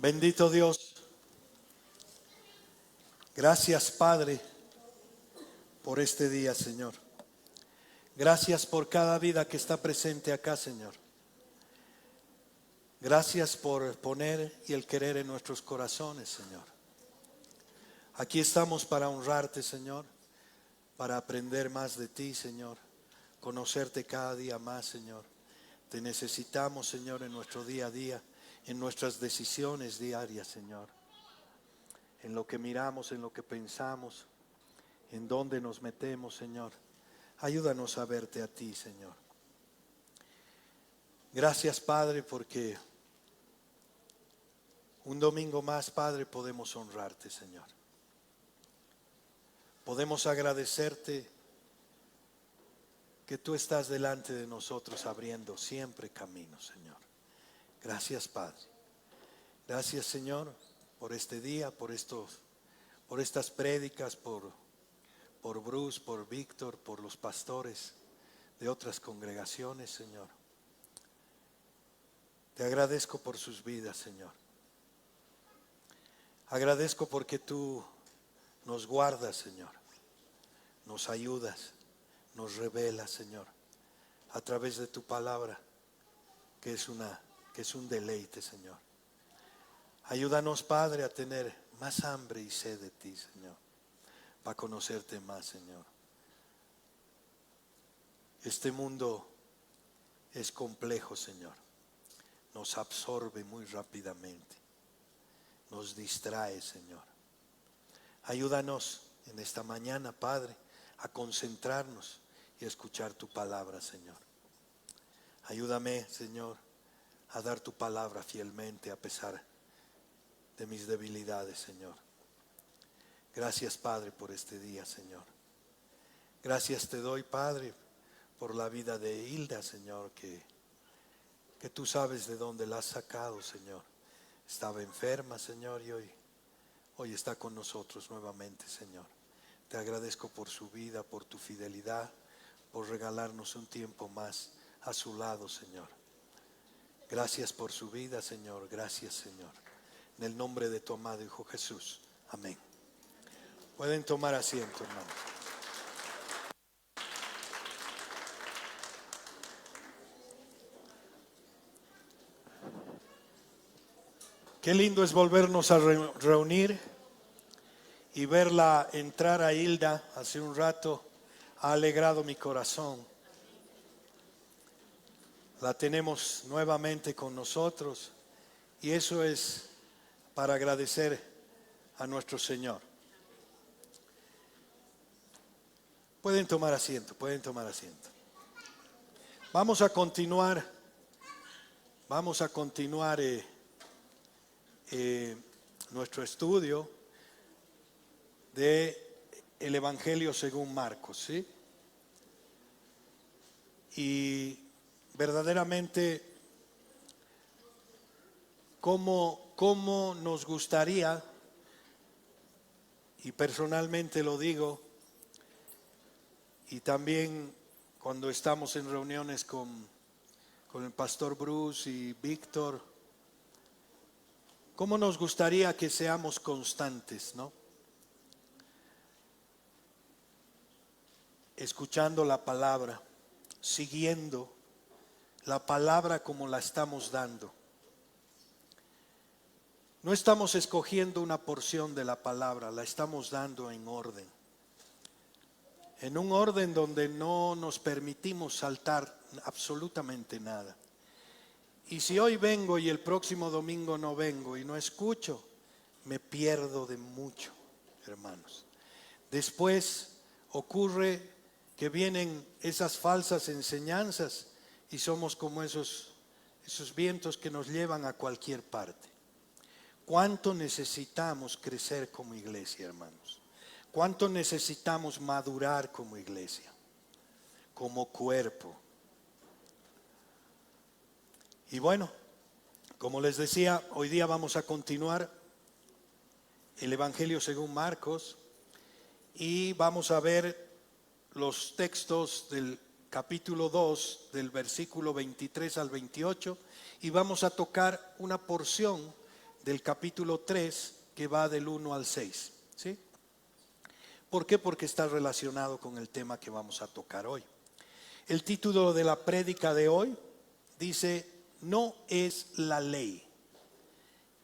Bendito Dios, gracias Padre por este día, Señor. Gracias por cada vida que está presente acá, Señor. Gracias por poner y el querer en nuestros corazones, Señor. Aquí estamos para honrarte, Señor, para aprender más de ti, Señor, conocerte cada día más, Señor. Te necesitamos, Señor, en nuestro día a día, en nuestras decisiones diarias, Señor. En lo que miramos, en lo que pensamos, en dónde nos metemos, Señor. Ayúdanos a verte a ti, Señor. Gracias, Padre, porque un domingo más, Padre, podemos honrarte, Señor. Podemos agradecerte que tú estás delante de nosotros abriendo siempre caminos, Señor. Gracias, Padre. Gracias, Señor, por este día, por estas prédicas, por Bruce, por Víctor, por los pastores de otras congregaciones, Señor. Te agradezco por sus vidas, Señor. Agradezco porque tú nos guardas, Señor. Nos ayudas, nos revelas, Señor, a través de tu palabra, que es un deleite, Señor. Ayúdanos, Padre, a tener más hambre y sed de ti, Señor, para conocerte más, Señor. Este mundo es complejo, Señor. Nos absorbe muy rápidamente. Nos distrae, Señor. Ayúdanos en esta mañana, Padre, a concentrarnos y a escuchar tu palabra, Señor. Ayúdame, Señor, a dar tu palabra fielmente a pesar de mis debilidades, Señor. Gracias, Padre, por este día, Señor. Gracias te doy, Padre, por la vida de Hilda, Señor, que tú sabes de dónde la has sacado, Señor. Estaba enferma, Señor, y hoy está con nosotros nuevamente, Señor. Te agradezco por su vida, por tu fidelidad, por regalarnos un tiempo más a su lado, Señor. Gracias por su vida, Señor. Gracias, Señor. En el nombre de tu amado Hijo Jesús. Amén. Pueden tomar asiento, hermanos. Qué lindo es volvernos a reunir y verla entrar a Hilda hace un rato. Ha alegrado mi corazón. La tenemos nuevamente con nosotros y eso es para agradecer a nuestro Señor. Pueden tomar asiento, pueden tomar asiento. Vamos a continuar nuestro estudio de el Evangelio según Marcos, ¿sí? Y verdaderamente cómo nos gustaría, y personalmente lo digo, y también cuando estamos en reuniones con el pastor Bruce y Víctor, cómo nos gustaría que seamos constantes, ¿no? Escuchando la palabra, siguiendo la palabra como la estamos dando. No estamos escogiendo una porción de la palabra, la estamos dando en orden. En un orden donde no nos permitimos saltar absolutamente nada. Y si hoy vengo y el próximo domingo no vengo y no escucho, me pierdo de mucho, hermanos. Después ocurre que vienen esas falsas enseñanzas y somos como esos vientos que nos llevan a cualquier parte. ¿Cuánto necesitamos crecer como iglesia, hermanos? ¿Cuánto necesitamos madurar como iglesia, como cuerpo? Y bueno, como les decía, hoy día vamos a continuar el Evangelio según Marcos y vamos a ver los textos del capítulo 2, del versículo 23 al 28, y vamos a tocar una porción del capítulo 3 que va del 1 al 6. ¿Sí? ¿Por qué? Porque está relacionado con el tema que vamos a tocar hoy. El título de la prédica de hoy dice: no es la ley,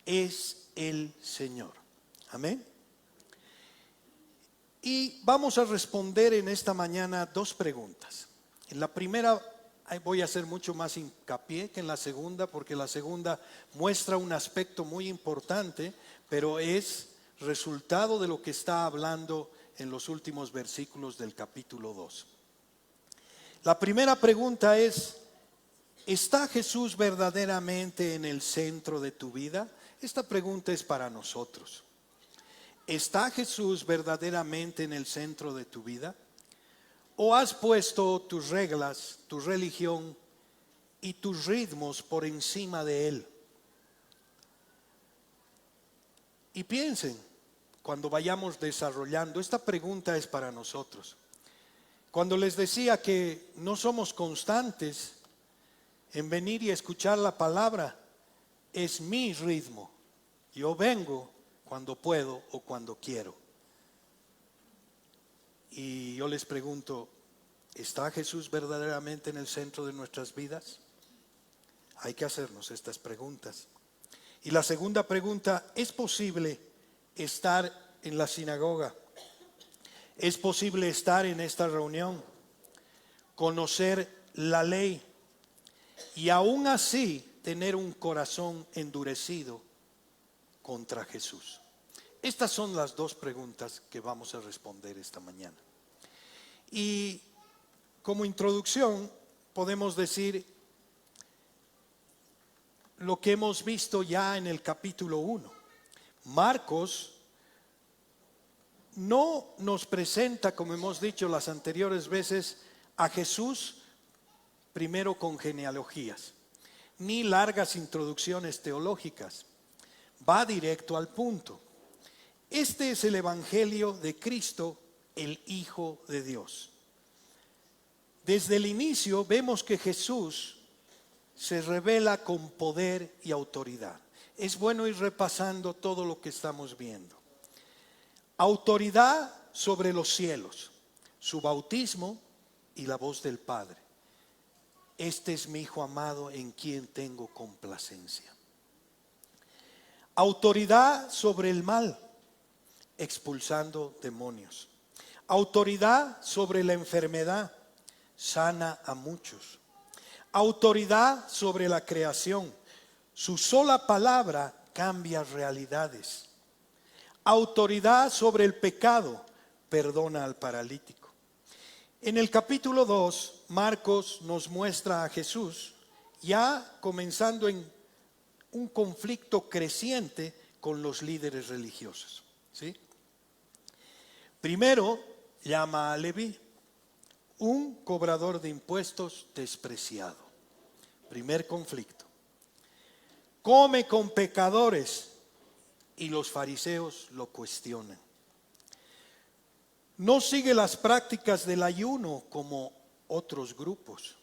es el Señor. Amén. Y vamos a responder en esta mañana dos preguntas. En la primera voy a hacer mucho más hincapié que en la segunda, porque la segunda muestra un aspecto muy importante, pero es resultado de lo que está hablando en los últimos versículos del capítulo 2. La primera pregunta es: ¿está Jesús verdaderamente en el centro de tu vida? Esta pregunta es para nosotros. ¿Está Jesús verdaderamente en el centro de tu vida? ¿O has puesto tus reglas, tu religión y tus ritmos por encima de Él? Y piensen, cuando vayamos desarrollando, esta pregunta es para nosotros. Cuando les decía que no somos constantes en venir y escuchar la palabra, es mi ritmo. Yo vengo cuando puedo o cuando quiero. Y yo les pregunto, ¿está Jesús verdaderamente en el centro de nuestras vidas? Hay que hacernos estas preguntas. Y la segunda pregunta: ¿es posible estar en la sinagoga? ¿Es posible estar en esta reunión, conocer la ley y aún así tener un corazón endurecido contra Jesús? Estas son las dos preguntas que vamos a responder esta mañana. Y como introducción podemos decir lo que hemos visto ya en el capítulo 1. Marcos no nos presenta, como hemos dicho las anteriores veces, a Jesús primero con genealogías, ni largas introducciones teológicas. Va directo al punto. Este es el Evangelio de Cristo, el Hijo de Dios. Desde el inicio vemos que Jesús se revela con poder y autoridad. Es bueno ir repasando todo lo que estamos viendo. Autoridad sobre los cielos, su bautismo y la voz del Padre. Este es mi Hijo amado en quien tengo complacencia. Autoridad sobre el mal, expulsando demonios. Autoridad sobre la enfermedad, sana a muchos. Autoridad sobre la creación, su sola palabra cambia realidades. Autoridad sobre el pecado, perdona al paralítico. En el capítulo 2, Marcos nos muestra a Jesús ya comenzando en un conflicto creciente con los líderes religiosos. ¿Sí? Primero llama a Leví, un cobrador de impuestos despreciado. Primer conflicto. Come con pecadores y los fariseos lo cuestionan. No sigue las prácticas del ayuno como otros grupos.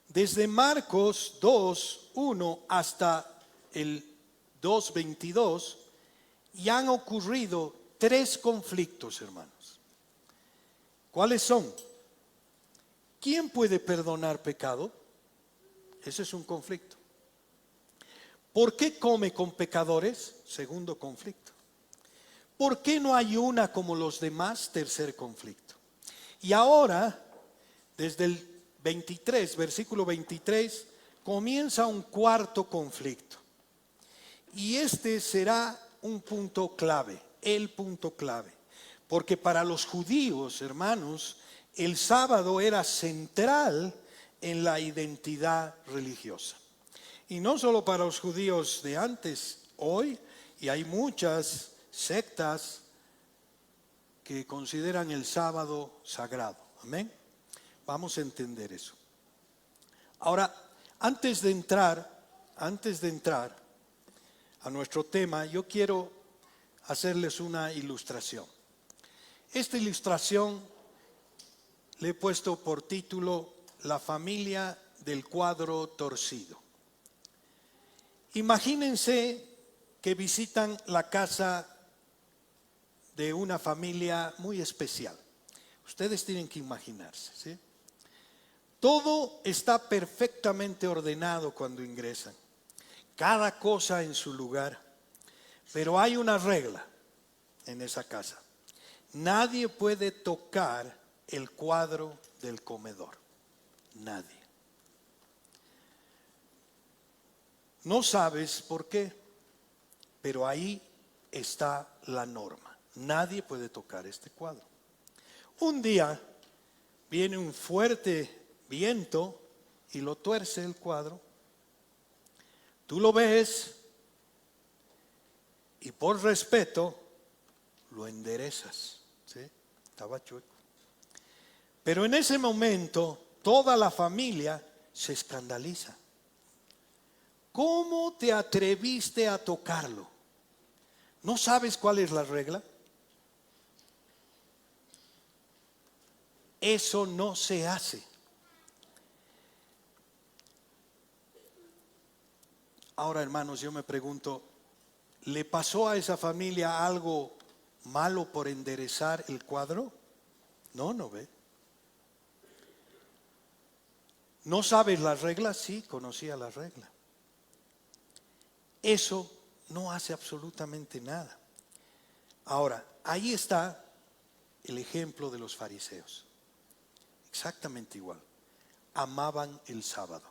Desde Marcos 2:1 hasta el 2:22 ya han ocurrido 3 conflictos, hermanos. ¿Cuáles son? ¿Quién puede perdonar pecado? Ese es un conflicto. ¿Por qué come con pecadores? Segundo conflicto. ¿Por qué no ayuna como los demás? Tercer conflicto. Y ahora, desde el 23, versículo 23, comienza un cuarto conflicto. Y este será un punto clave, el punto clave. Porque para los judíos, hermanos, el sábado era central en la identidad religiosa. Y no solo para los judíos de antes, hoy, y hay muchas sectas que consideran el sábado sagrado. Amén. Vamos a entender eso. Ahora, antes de entrar a nuestro tema, yo quiero hacerles una ilustración. Esta ilustración le he puesto por título La familia del cuadro torcido. Imagínense que visitan la casa de una familia muy especial. Ustedes tienen que imaginarse, ¿sí? Todo está perfectamente ordenado cuando ingresan, cada cosa en su lugar, pero hay una regla en esa casa: nadie puede tocar el cuadro del comedor, nadie. No sabes por qué, pero ahí está la norma: nadie puede tocar este cuadro. Un día viene un fuerte viento y lo tuerce el cuadro. Tú lo ves y por respeto lo enderezas, ¿sí? Estaba chueco. Pero en ese momento toda la familia se escandaliza. ¿Cómo te atreviste a tocarlo? ¿No sabes cuál es la regla? Eso no se hace. Ahora, hermanos, yo me pregunto, ¿le pasó a esa familia algo malo por enderezar el cuadro? No, no ve. ¿No sabes las reglas? Sí, conocía las reglas. Eso no hace absolutamente nada. Ahora, ahí está el ejemplo de los fariseos. Exactamente igual. Amaban el sábado,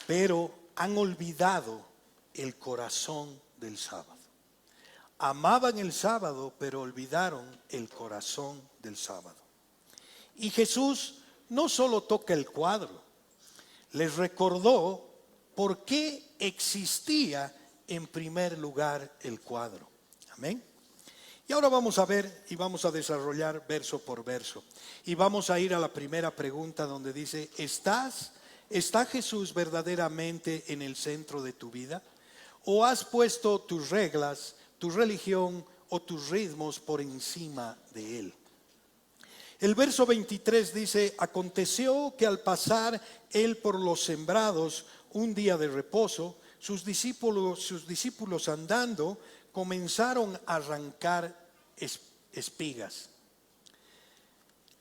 pero han olvidado el corazón del sábado. Amaban el sábado, pero olvidaron el corazón del sábado. Y Jesús no solo toca el cuadro, les recordó por qué existía en primer lugar el cuadro. Amén. Y ahora vamos a ver y vamos a desarrollar verso por verso. Y vamos a ir a la primera pregunta donde dice: ¿está Jesús verdaderamente en el centro de tu vida? ¿O has puesto tus reglas, tu religión o tus ritmos por encima de Él? El verso 23 dice: aconteció que al pasar Él por los sembrados un día de reposo, sus discípulos andando comenzaron a arrancar espigas.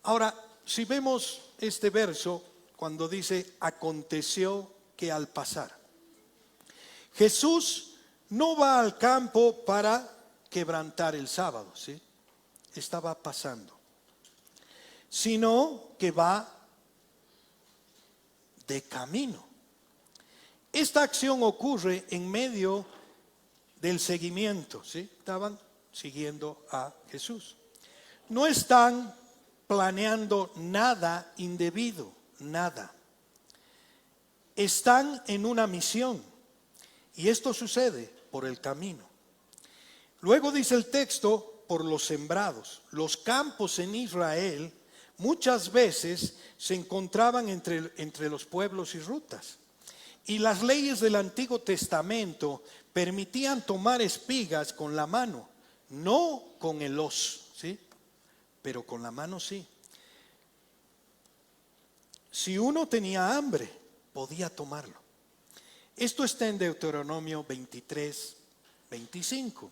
Ahora, si vemos este verso, cuando dice aconteció que al pasar, Jesús no va al campo para quebrantar el sábado, ¿sí? Estaba pasando, sino que va de camino. Esta acción ocurre en medio del seguimiento, ¿sí? Estaban siguiendo a Jesús. No están planeando nada indebido, nada. Están en una misión y esto sucede por el camino. Luego dice el texto: por los sembrados. Los campos en Israel muchas veces se encontraban entre los pueblos y rutas. Y las leyes del Antiguo Testamento permitían tomar espigas con la mano, no con el hoz, ¿sí? Pero con la mano sí. Si uno tenía hambre, podía tomarlo. Esto está en Deuteronomio 23, 25.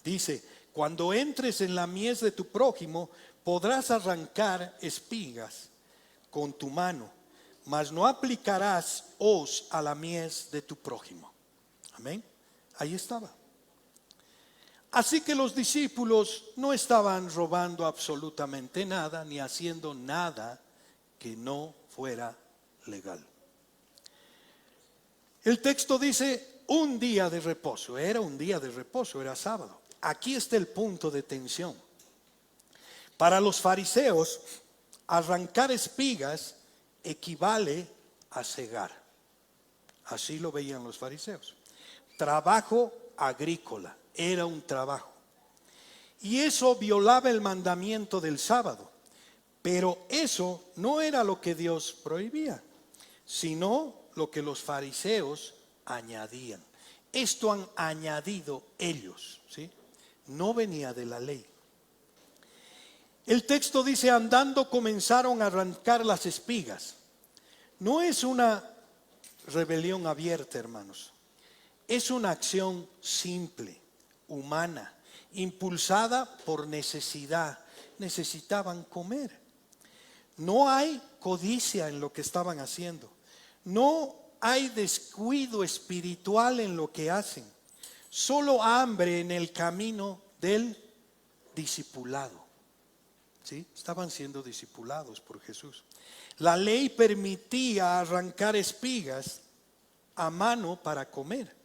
Dice: cuando entres en la mies de tu prójimo, podrás arrancar espigas con tu mano, mas no aplicarás hoz a la mies de tu prójimo. Amén. Ahí estaba. Así que los discípulos no estaban robando absolutamente nada, ni haciendo nada que no fuera legal. El texto dice un día de reposo. Era un día de reposo, era sábado. Aquí está el punto de tensión. Para los fariseos, arrancar espigas equivale a cegar. Así lo veían los fariseos. Trabajo agrícola, era un trabajo. Y eso violaba el mandamiento del sábado. Pero eso no era lo que Dios prohibía, sino lo que los fariseos añadían. Esto han añadido ellos, ¿sí? No venía de la ley. El texto dice: andando comenzaron a arrancar las espigas. No es una rebelión abierta, hermanos. es una acción simple, humana, impulsada por necesidad. Necesitaban comer. No hay codicia en lo que estaban haciendo. No hay descuido espiritual en lo que hacen. Solo hambre en el camino del discipulado. ¿Sí? Estaban siendo discipulados por Jesús. La ley permitía arrancar espigas a mano para comer.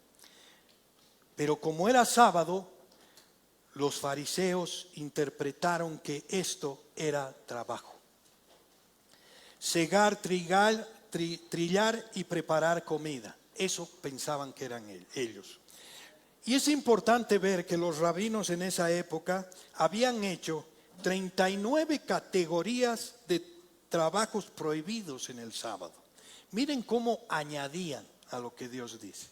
Pero como era sábado, los fariseos interpretaron que esto era trabajo. Segar, trillar y preparar comida. Eso pensaban que eran ellos. Y es importante ver que los rabinos en esa época habían hecho 39 categorías de trabajos prohibidos en el sábado. Miren cómo añadían a lo que Dios dice.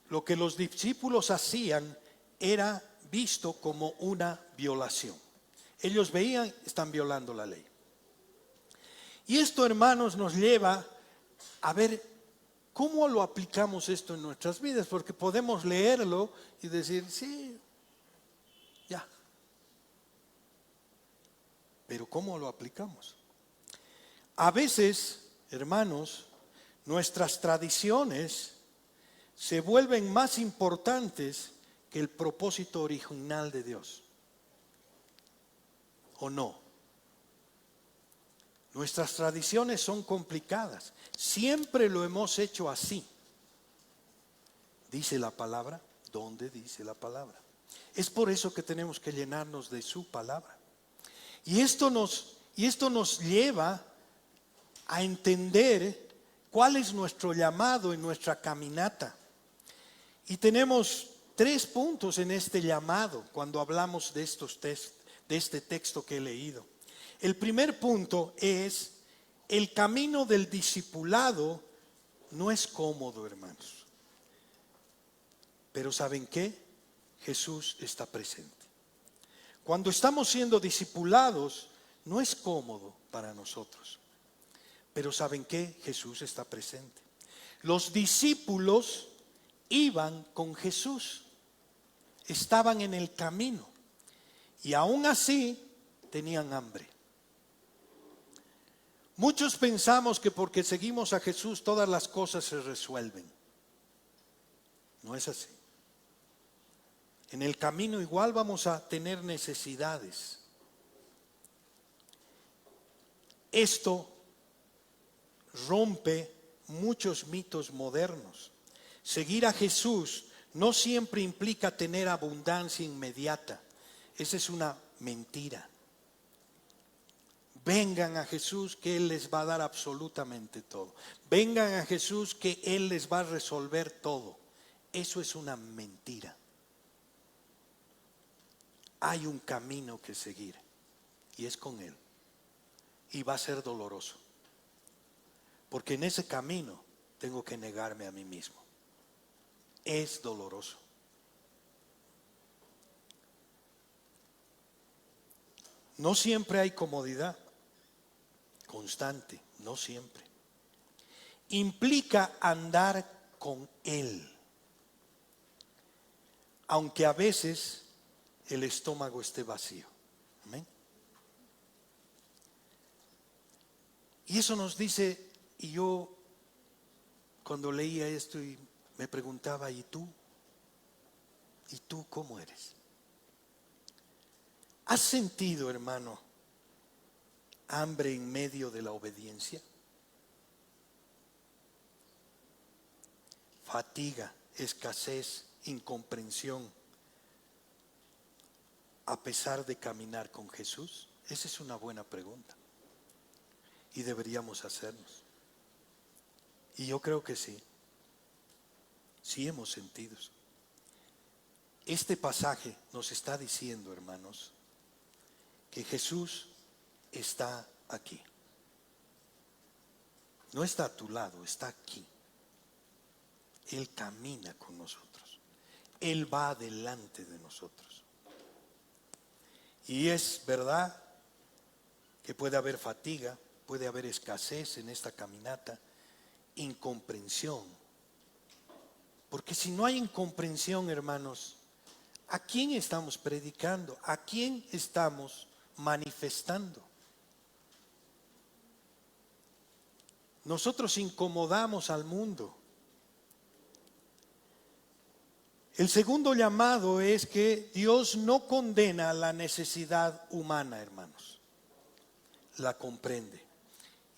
Lo que los discípulos hacían era visto como una violación. Ellos veían, están violando la ley. Y esto, hermanos, nos lleva a ver cómo lo aplicamos esto en nuestras vidas, porque podemos leerlo y decir, sí, ya. Pero ¿cómo lo aplicamos? A veces, hermanos, nuestras tradiciones se vuelven más importantes que el propósito original de Dios. ¿O no? Nuestras tradiciones son complicadas. Siempre lo hemos hecho así. ¿Dice la palabra? ¿Dónde dice la palabra? Es por eso que tenemos que llenarnos de su palabra. Y esto nos lleva a entender cuál es nuestro llamado en nuestra caminata. Y tenemos 3 puntos en este llamado cuando hablamos de este texto que he leído. El primer punto es: el camino del discipulado no es cómodo, hermanos. Pero ¿saben qué? Jesús está presente. Cuando estamos siendo discipulados, no es cómodo para nosotros. Pero ¿saben qué? Jesús está presente. Los discípulos iban con Jesús, estaban en el camino y aún así tenían hambre. Muchos pensamos que porque seguimos a Jesús todas las cosas se resuelven. No es así. En el camino igual vamos a tener necesidades. Esto rompe muchos mitos modernos. Seguir a Jesús no siempre implica tener abundancia inmediata. Esa es una mentira. Vengan a Jesús que Él les va a dar absolutamente todo. Vengan a Jesús que Él les va a resolver todo. Eso es una mentira. Hay un camino que seguir y es con Él. Y va a ser doloroso. Porque en ese camino tengo que negarme a mí mismo. Es doloroso. No siempre hay comodidad constante, no siempre. Implica andar con Él, aunque a veces el estómago esté vacío. Amén. Y eso nos dice, y yo cuando leía esto y me preguntaba, ¿y tú? ¿Y tú cómo eres? ¿Has sentido, hermano, hambre en medio de la obediencia? Fatiga, escasez, incomprensión, a pesar de caminar con Jesús. Esa es una buena pregunta y deberíamos hacernos. Y yo creo que sí, sí hemos sentido. Este pasaje nos está diciendo, hermanos, que Jesús está aquí. No está a tu lado, está aquí. Él camina con nosotros. Él va delante de nosotros. Y es verdad que puede haber fatiga, puede haber escasez en esta caminata, incomprensión. Porque si no hay incomprensión, hermanos, ¿a quién estamos predicando? ¿A quién estamos manifestando? Nosotros incomodamos al mundo. El segundo llamado es que Dios no condena la necesidad humana, hermanos. La comprende.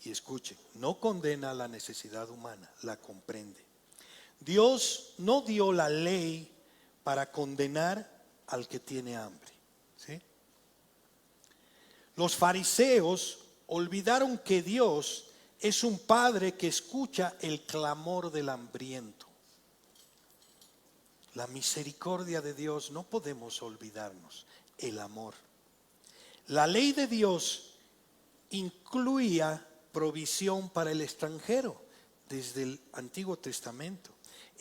Y escuchen, no condena la necesidad humana, la comprende. Dios no dio la ley para condenar al que tiene hambre, ¿sí? Los fariseos olvidaron que Dios es un padre que escucha el clamor del hambriento. La misericordia de Dios no podemos olvidarnos, el amor. La ley de Dios incluía provisión para el extranjero desde el Antiguo Testamento,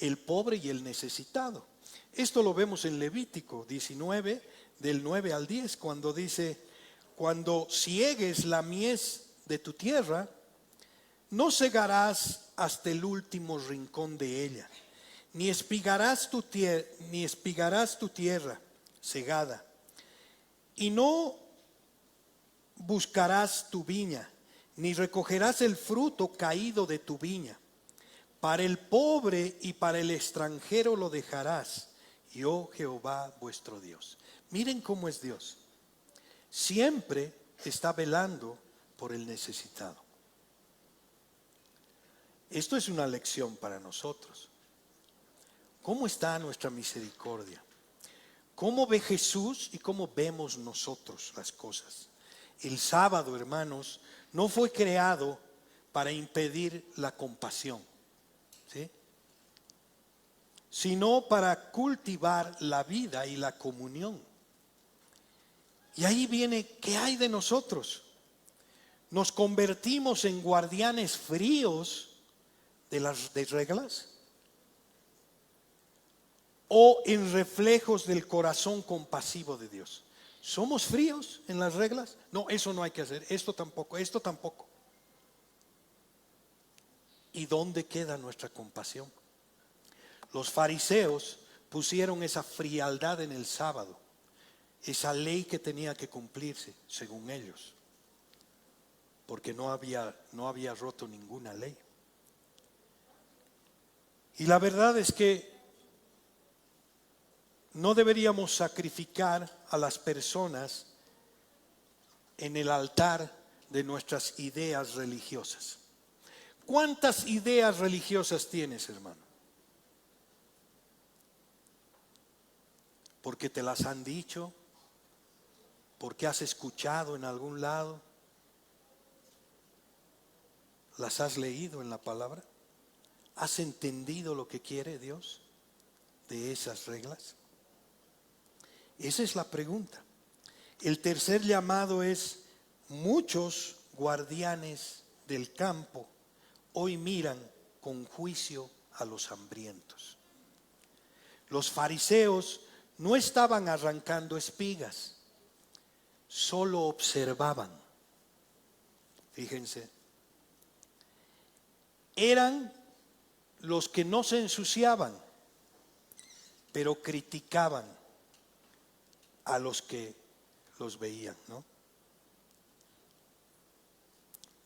el pobre y el necesitado. Esto lo vemos en Levítico 19, del 9 al 10, cuando dice: cuando ciegues la mies de tu tierra, no segarás hasta el último rincón de ella, ni espigarás tu tierra segada, y no buscarás tu viña, ni recogerás el fruto caído de tu viña. Para el pobre y para el extranjero lo dejarás, yo Jehová vuestro Dios. Miren cómo es Dios. Siempre está velando por el necesitado. Esto es una lección para nosotros. ¿Cómo está nuestra misericordia? ¿Cómo ve Jesús y cómo vemos nosotros las cosas? El sábado, hermanos, no fue creado para impedir la compasión, ¿sí?, sino para cultivar la vida y la comunión. Y ahí viene, ¿qué hay de nosotros? ¿Nos convertimos en guardianes fríos de las reglas? ¿O en reflejos del corazón compasivo de Dios? ¿Somos fríos en las reglas? No, eso no hay que hacer, esto tampoco, esto tampoco. ¿Y dónde queda nuestra compasión? Los fariseos pusieron esa frialdad en el sábado, esa ley que tenía que cumplirse según ellos, porque no había roto ninguna ley. Y la verdad es que no deberíamos sacrificar a las personas en el altar de nuestras ideas religiosas. ¿Cuántas ideas religiosas tienes, hermano? Porque te las han dicho, porque has escuchado en algún lado, las has leído en la palabra. ¿Has entendido lo que quiere Dios de esas reglas? Esa es la pregunta. El tercer llamado es: muchos guardianes del campo hoy miran con juicio a los hambrientos. Los fariseos no estaban arrancando espigas, solo observaban. Fíjense, eran los que no se ensuciaban, pero criticaban a los que los veían, ¿no?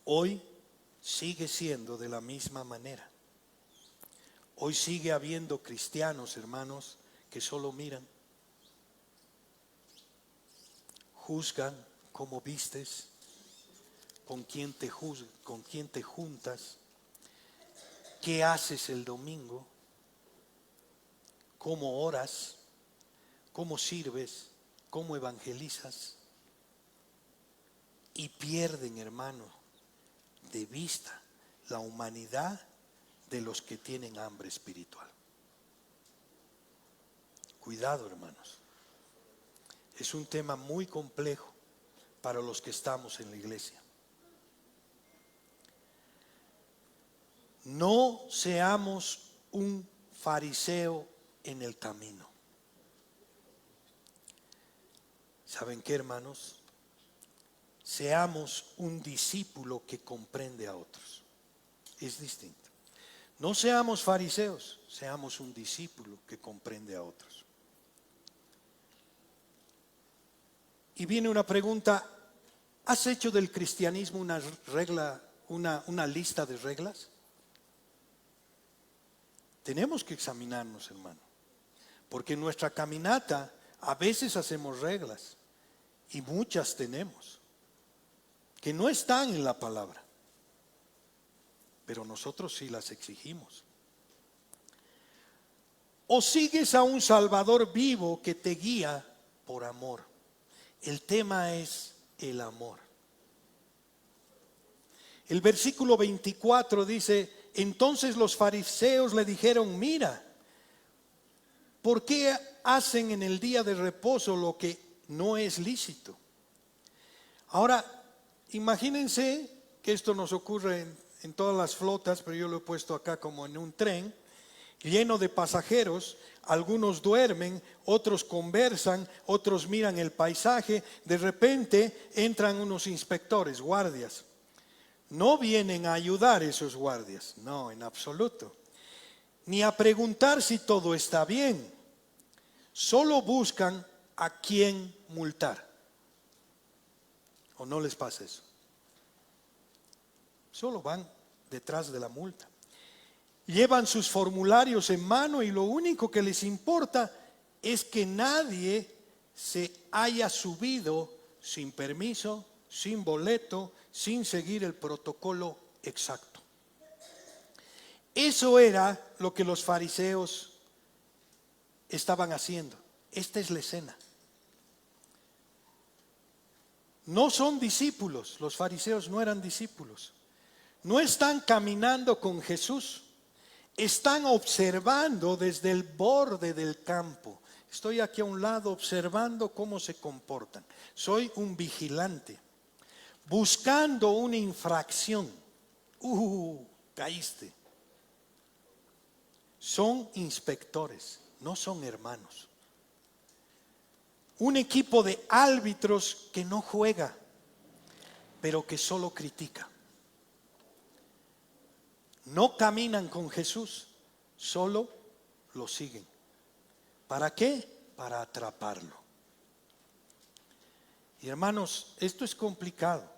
Hoy sigue siendo de la misma manera. Hoy sigue habiendo cristianos, hermanos, que solo miran, juzgan cómo vistes, con quién te juntas, qué haces el domingo, cómo oras, cómo sirves, cómo evangelizas, y pierden, hermano, de vista la humanidad de los que tienen hambre espiritual. Cuidado, hermanos. Es un tema muy complejo para los que estamos en la iglesia. No seamos un fariseo en el camino. ¿Saben qué, hermanos? Seamos un discípulo que comprende a otros. Es distinto. No seamos fariseos, seamos un discípulo que comprende a otros. Y viene una pregunta: ¿has hecho del cristianismo una regla, una lista de reglas? Tenemos que examinarnos, hermano, porque en nuestra caminata a veces hacemos reglas, y muchas tenemos, que no están en la palabra, pero nosotros sí las exigimos. O sigues a un Salvador vivo que te guía por amor. El tema es el amor. El versículo 24 dice: entonces los fariseos le dijeron, mira, ¿por qué hacen en el día de reposo lo que no es lícito? Ahora, imagínense que esto nos ocurre en todas las flotas, pero yo lo he puesto acá como en un tren lleno de pasajeros. Algunos duermen, otros conversan, otros miran el paisaje. De repente entran unos inspectores, guardias. No vienen a ayudar esos guardias, no, en absoluto. Ni a preguntar si todo está bien. Solo buscan a quién multar. ¿O no les pasa eso? Solo van detrás de la multa. Llevan sus formularios en mano y lo único que les importa es que nadie se haya subido sin permiso, sin boleto, sin seguir el protocolo exacto. Eso era lo que los fariseos estaban haciendo. Esta es la escena. No son discípulos, los fariseos no eran discípulos. No están caminando con Jesús. Están observando desde el borde del campo. Estoy aquí a un lado observando cómo se comportan. Soy un vigilante, buscando una infracción. Caíste. Son inspectores, no son hermanos. Un equipo de árbitros que no juega, pero que solo critica. No caminan con Jesús, solo lo siguen. ¿Para qué? Para atraparlo. Y hermanos, esto es complicado,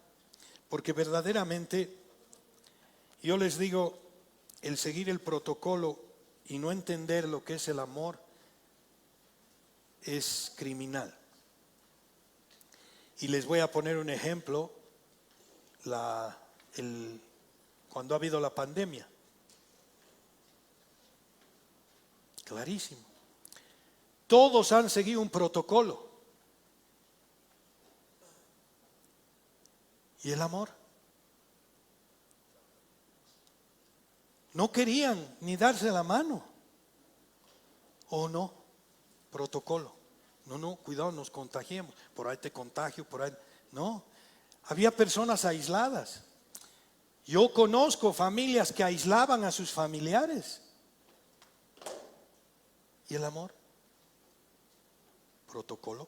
porque verdaderamente, yo les digo, el seguir el protocolo y no entender lo que es el amor es criminal. Y les voy a poner un ejemplo, cuando ha habido la pandemia. Clarísimo. Todos han seguido un protocolo. ¿Y el amor? No querían ni darse la mano. ¿O no? Protocolo. No, cuidado, nos contagiemos. Por ahí te contagio, por ahí. No. Había personas aisladas. Yo conozco familias que aislaban a sus familiares. ¿Y el amor? Protocolo.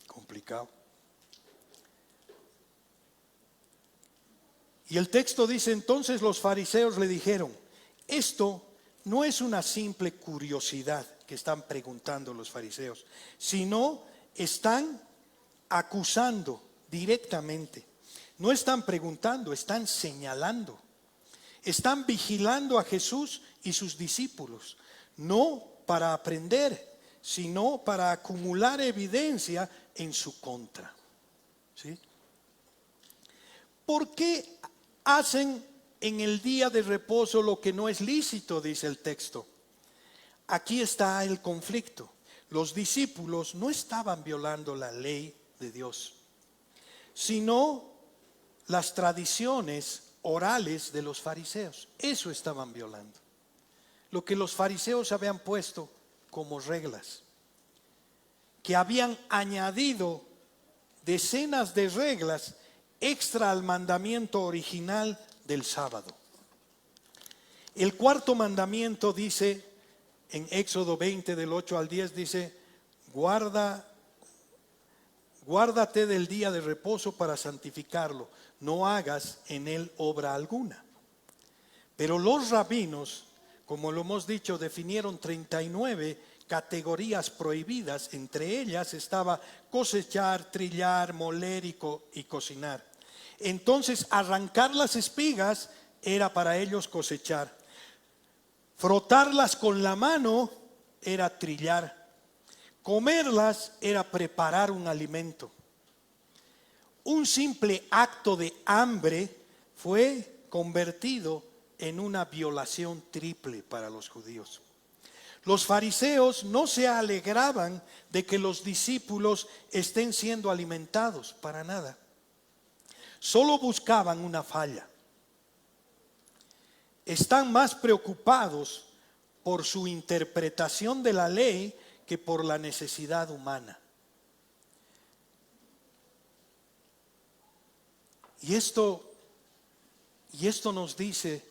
Complicado. Y el texto dice: entonces los fariseos le dijeron, esto no es una simple curiosidad que están preguntando los fariseos, sino están acusando directamente. No están preguntando, están señalando. Están vigilando a Jesús y sus discípulos, no para aprender, sino para acumular evidencia en su contra. ¿Sí? ¿Por qué hacen en el día de reposo lo que no es lícito? Dice el texto. Aquí está el conflicto. Los discípulos no estaban violando la ley de Dios, sino las tradiciones orales de los fariseos. Eso estaban violando. Lo que los fariseos habían puesto como reglas, que habían añadido decenas de reglas extra al mandamiento original del sábado. El cuarto mandamiento dice en Éxodo 20 del 8 al 10, dice: guarda Guárdate del día de reposo para santificarlo. No hagas en él obra alguna. Pero los rabinos, como lo hemos dicho, definieron 39 categorías prohibidas. Entre ellas estaba cosechar, trillar, moler y cocinar. Entonces, arrancar las espigas era para ellos cosechar. Frotarlas con la mano era trillar. Comerlas era preparar un alimento. Un simple acto de hambre fue convertido en una violación triple para los judíos. Los fariseos no se alegraban de que los discípulos estén siendo alimentados, para nada. Solo buscaban una falla. Están más preocupados por su interpretación de la ley que por la necesidad humana. Y esto nos dice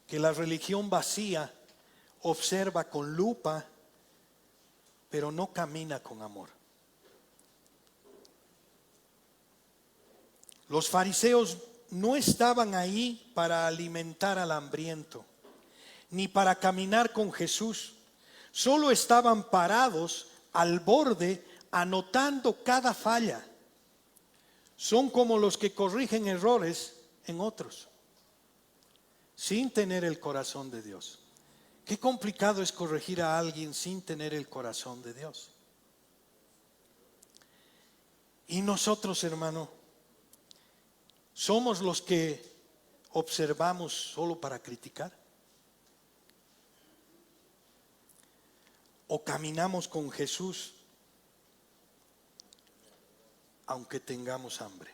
que la religión vacía observa con lupa, pero no camina con amor. Los fariseos no estaban ahí para alimentar al hambriento, ni para caminar con Jesús. Solo estaban parados al borde, anotando cada falla. Son como los que corrigen errores en otros, sin tener el corazón de Dios. Qué complicado es corregir a alguien sin tener el corazón de Dios. Y nosotros, hermano, somos los que observamos solo para criticar. O caminamos con Jesús aunque tengamos hambre.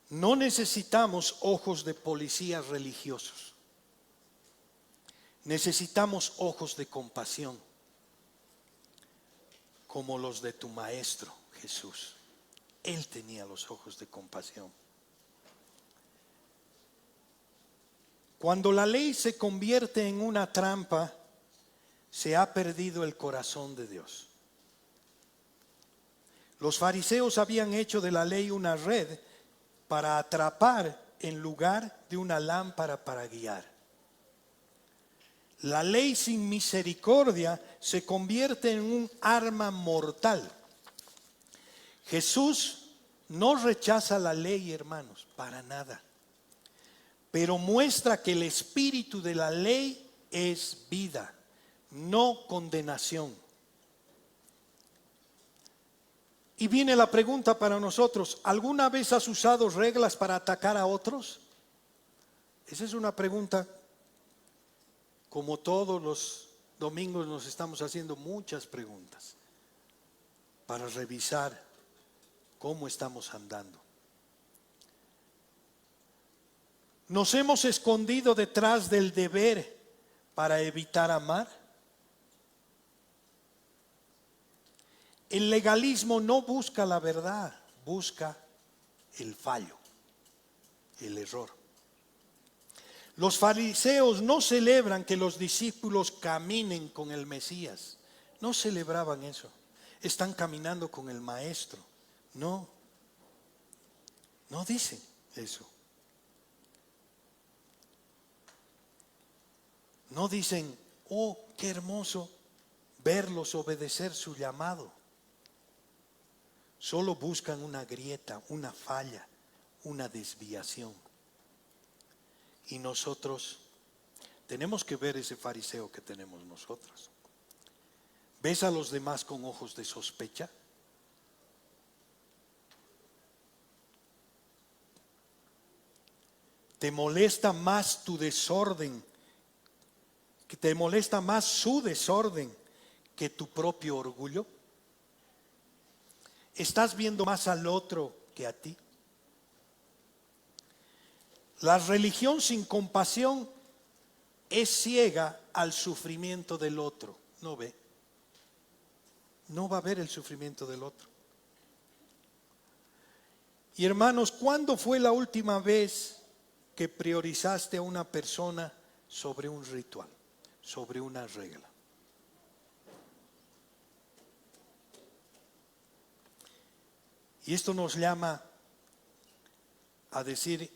No necesitamos ojos de policías religiosos. Necesitamos ojos de compasión, como los de tu maestro Jesús. Él tenía los ojos de compasión. Cuando la ley se convierte en una trampa, se ha perdido el corazón de Dios. Los fariseos habían hecho de la ley una red para atrapar en lugar de una lámpara para guiar. La ley sin misericordia se convierte en un arma mortal. Jesús no rechaza la ley, hermanos, para nada, pero muestra que el espíritu de la ley es vida, no condenación. Y viene la pregunta para nosotros: ¿alguna vez has usado reglas para atacar a otros? Esa es una pregunta. Como todos los domingos nos estamos haciendo muchas preguntas para revisar cómo estamos andando. ¿Nos hemos escondido detrás del deber para evitar amar? El legalismo no busca la verdad, busca el fallo, el error. Los fariseos no celebran que los discípulos caminen con el Mesías. No celebraban eso. Están caminando con el Maestro. No dicen eso. No dicen: oh, qué hermoso verlos obedecer su llamado. Solo buscan una grieta, una falla, una desviación. Y nosotros tenemos que ver ese fariseo que tenemos nosotros. ¿Ves a los demás con ojos de sospecha? ¿Te molesta más tu desorden? ¿Te molesta más su desorden que tu propio orgullo? ¿Estás viendo más al otro que a ti? La religión sin compasión es ciega al sufrimiento del otro. No ve. No va a ver el sufrimiento del otro. Y hermanos, ¿cuándo fue la última vez que priorizaste a una persona sobre un ritual, sobre una regla? Y esto nos llama a decir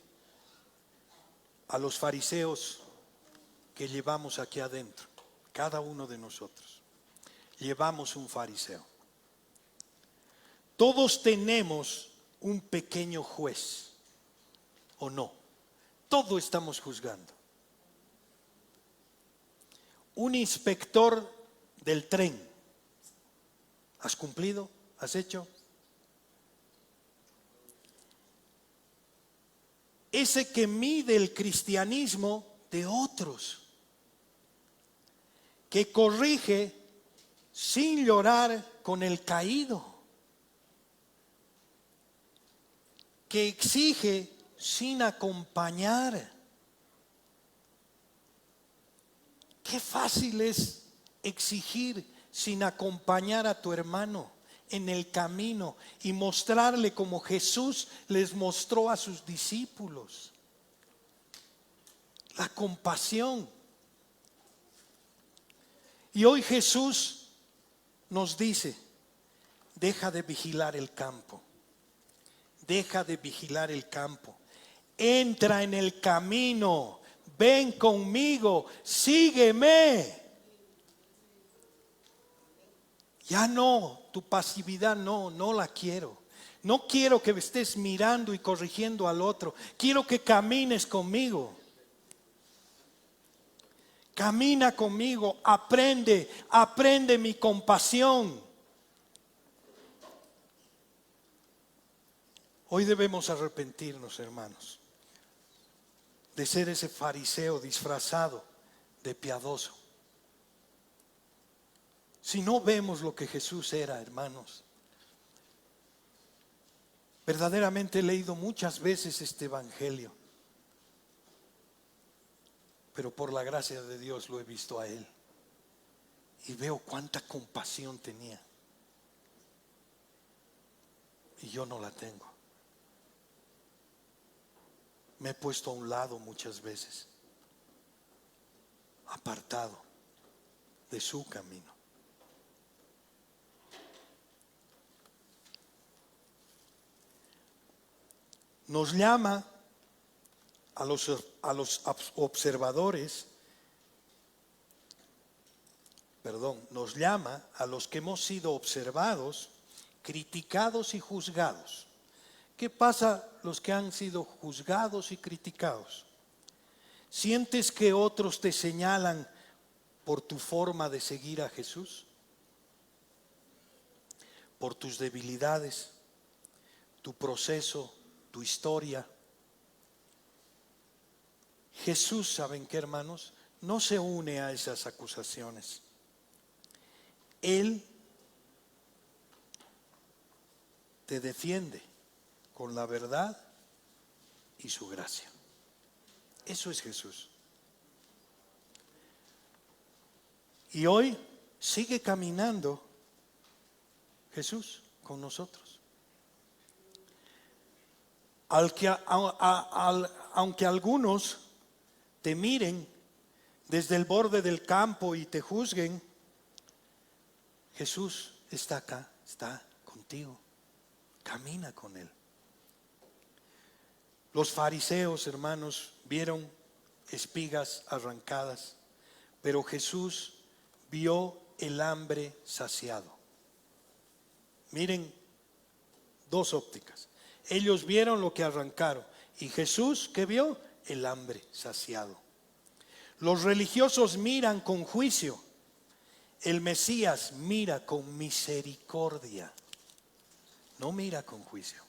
a los fariseos que llevamos aquí adentro, cada uno de nosotros, llevamos un fariseo. Todos tenemos un pequeño juez, ¿o no? Todos estamos juzgando. Un inspector del tren. ¿Has cumplido? ¿Has hecho? Ese que mide el cristianismo de otros, que corrige sin llorar con el caído, que exige sin acompañar. Qué fácil es exigir sin acompañar a tu hermano en el camino y mostrarle como Jesús les mostró a sus discípulos. La compasión. Y hoy Jesús nos dice, deja de vigilar el campo. Deja de vigilar el campo. Entra en el camino. Ven conmigo. Sígueme. Ya no, tu pasividad no la quiero. No quiero que estés mirando y corrigiendo al otro. Quiero que camines conmigo. Camina conmigo. Aprende mi compasión. Hoy debemos arrepentirnos, hermanos, de ser ese fariseo disfrazado de piadoso. Si no vemos lo que Jesús era, hermanos, verdaderamente he leído muchas veces este evangelio, pero por la gracia de Dios lo he visto a Él y veo cuánta compasión tenía y yo no la tengo. Me he puesto a un lado muchas veces, apartado de su camino. Nos llama a los observadores, nos llama a los que hemos sido observados, criticados y juzgados. ¿Qué pasa los que han sido juzgados y criticados? ¿Sientes que otros te señalan por tu forma de seguir a Jesús? Por tus debilidades, tu proceso, tu historia. Jesús, ¿saben qué, hermanos? No se une a esas acusaciones. Él te defiende con la verdad y su gracia. Eso es Jesús. Y hoy sigue caminando Jesús con nosotros. Aunque algunos te miren desde el borde del campo y te juzguen, Jesús está acá, está contigo. Camina con Él. Los fariseos, hermanos, vieron espigas arrancadas, pero Jesús vio el hambre saciado. Miren, dos ópticas. Ellos vieron lo que arrancaron y Jesús, ¿qué vio? El hambre saciado. Los religiosos miran con juicio. El Mesías mira con misericordia. No mira con juicio.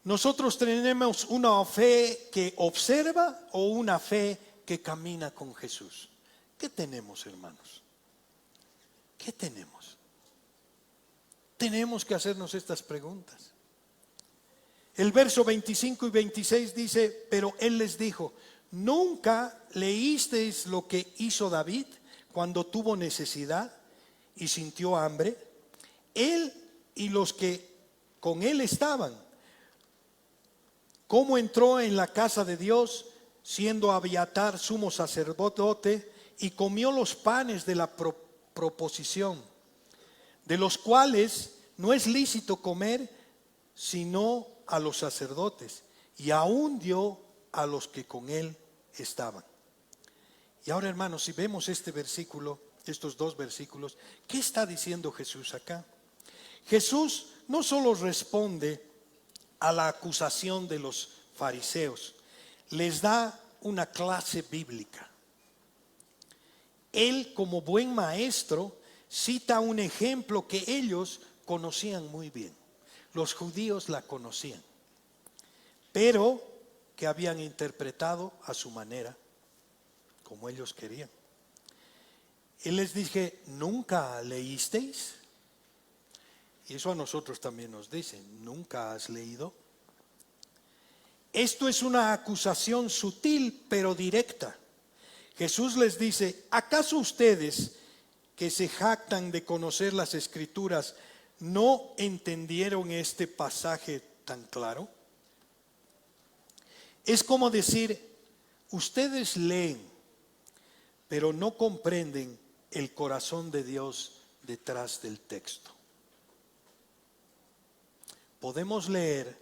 Nosotros tenemos una fe que observa o una fe que camina con Jesús. ¿Qué tenemos, hermanos? ¿Qué tenemos? Tenemos que hacernos estas preguntas. El verso 25 y 26 dice, pero Él les dijo, ¿nunca leísteis lo que hizo David cuando tuvo necesidad y sintió hambre? Él y los que con él estaban. ¿Cómo entró en la casa de Dios siendo Abiatar sumo sacerdote y comió los panes de la proposición, de los cuales no es lícito comer sino a los sacerdotes, y aún dio a los que con él estaban. Y ahora, hermanos, si vemos este versículo, estos dos versículos, ¿qué está diciendo Jesús acá? Jesús no solo responde a la acusación de los fariseos, les da una clase bíblica. Él, como buen maestro, cita un ejemplo que ellos conocían muy bien. Los judíos la conocían, pero que habían interpretado a su manera, como ellos querían. Él les dije, ¿nunca leísteis? Y eso a nosotros también nos dicen, ¿nunca has leído? Esto es una acusación sutil pero directa. Jesús les dice, ¿acaso ustedes que se jactan de conocer las Escrituras no entendieron este pasaje tan claro? Es como decir, ustedes leen, pero no comprenden el corazón de Dios detrás del texto. Podemos leer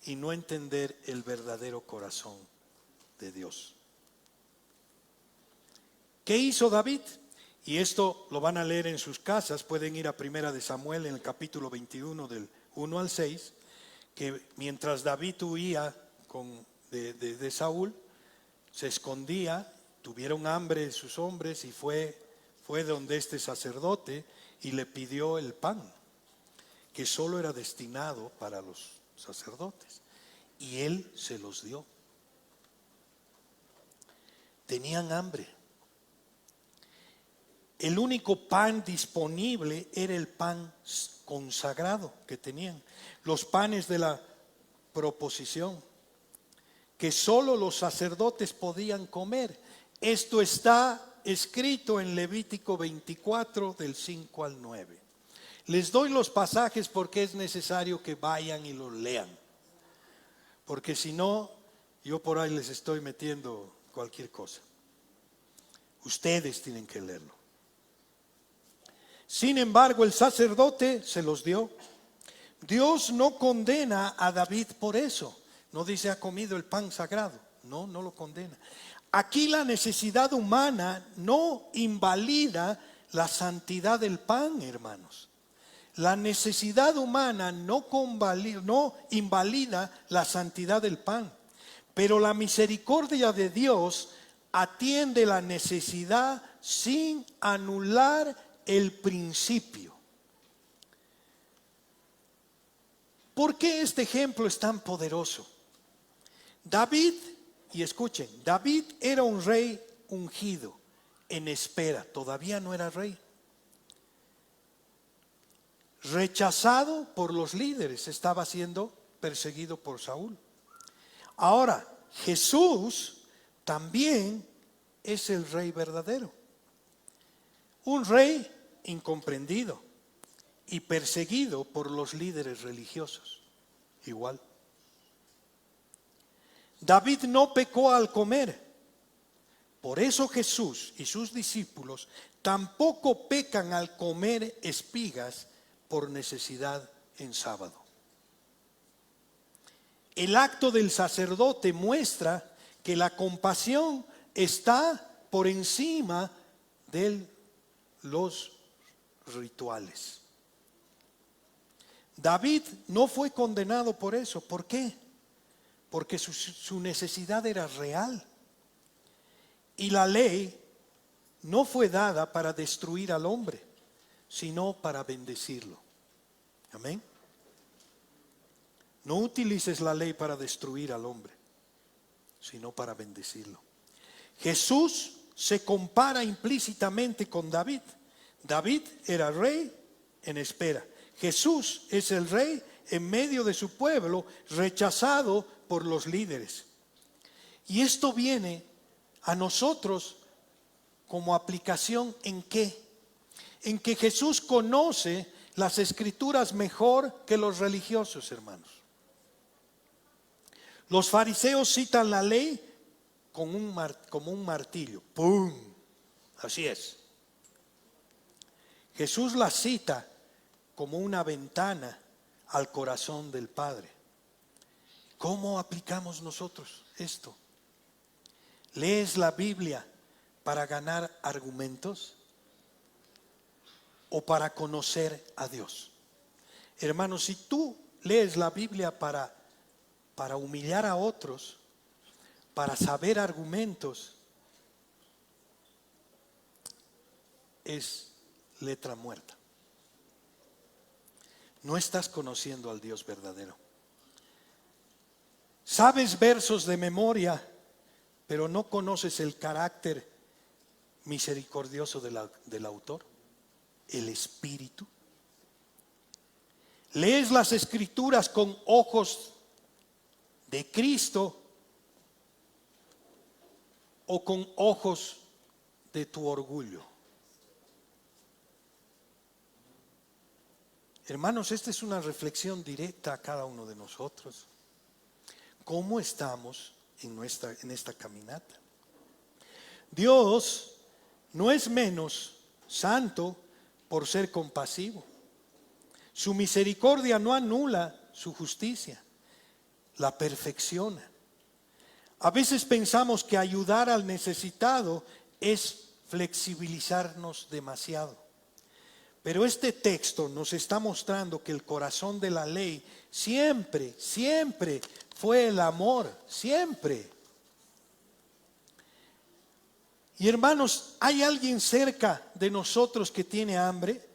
y no entender el verdadero corazón de Dios. ¿Qué hizo David? Y esto lo van a leer en sus casas, pueden ir a Primera de Samuel en el capítulo 21 del 1 al 6, que mientras David huía de Saúl, se escondía, tuvieron hambre sus hombres y fue donde este sacerdote y le pidió el pan, que solo era destinado para los sacerdotes, y él se los dio. Tenían hambre. El único pan disponible era el pan consagrado que tenían, los panes de la proposición, que solo los sacerdotes podían comer. Esto está escrito en Levítico 24 del 5 al 9. Les doy los pasajes porque es necesario que vayan y los lean, porque si no, yo por ahí les estoy metiendo cualquier cosa. Ustedes tienen que leerlo. Sin embargo, el sacerdote se los dio. Dios no condena a David por eso. No dice ha comido el pan sagrado. No lo condena. Aquí la necesidad humana no invalida la santidad del pan, hermanos. La necesidad humana no invalida la santidad del pan. Pero la misericordia de Dios atiende la necesidad sin anular el principio. ¿Por qué este ejemplo es tan poderoso? David, y escuchen, David era un rey ungido, en espera, todavía no era rey. Rechazado por los líderes, estaba siendo perseguido por Saúl. Ahora, Jesús también es el rey verdadero. Un rey incomprendido y perseguido por los líderes religiosos. Igual. David no pecó al comer. Por eso Jesús y sus discípulos tampoco pecan al comer espigas por necesidad en sábado. El acto del sacerdote muestra que la compasión está por encima de los rituales. David no fue condenado por eso. ¿Por qué? Porque su necesidad era real. Y la ley no fue dada para destruir al hombre, sino para bendecirlo. Amén. No utilices la ley para destruir al hombre, sino para bendecirlo. Jesús se compara implícitamente con David. David era rey en espera. Jesús es el rey en medio de su pueblo, rechazado por los líderes. Y esto viene a nosotros como aplicación ¿en qué? En que Jesús conoce las Escrituras mejor que los religiosos, hermanos. Los fariseos citan la ley como un martillo. ¡Pum! Así es. Jesús la cita como una ventana al corazón del Padre. ¿Cómo aplicamos nosotros esto? ¿Lees la Biblia para ganar argumentos o para conocer a Dios? Hermanos, si tú lees la Biblia para humillar a otros, para saber argumentos, es letra muerta. No estás conociendo al Dios verdadero. Sabes versos de memoria, pero no conoces el carácter misericordioso del autor, el Espíritu. Lees las Escrituras con ojos de Cristo o con ojos de tu orgullo. Hermanos, esta es una reflexión directa a cada uno de nosotros. ¿Cómo estamos en esta caminata? Dios no es menos santo por ser compasivo. Su misericordia no anula su justicia, la perfecciona. A veces pensamos que ayudar al necesitado es flexibilizarnos demasiado. Pero este texto nos está mostrando que el corazón de la ley siempre fue el amor, siempre. Y hermanos, ¿hay alguien cerca de nosotros que tiene hambre?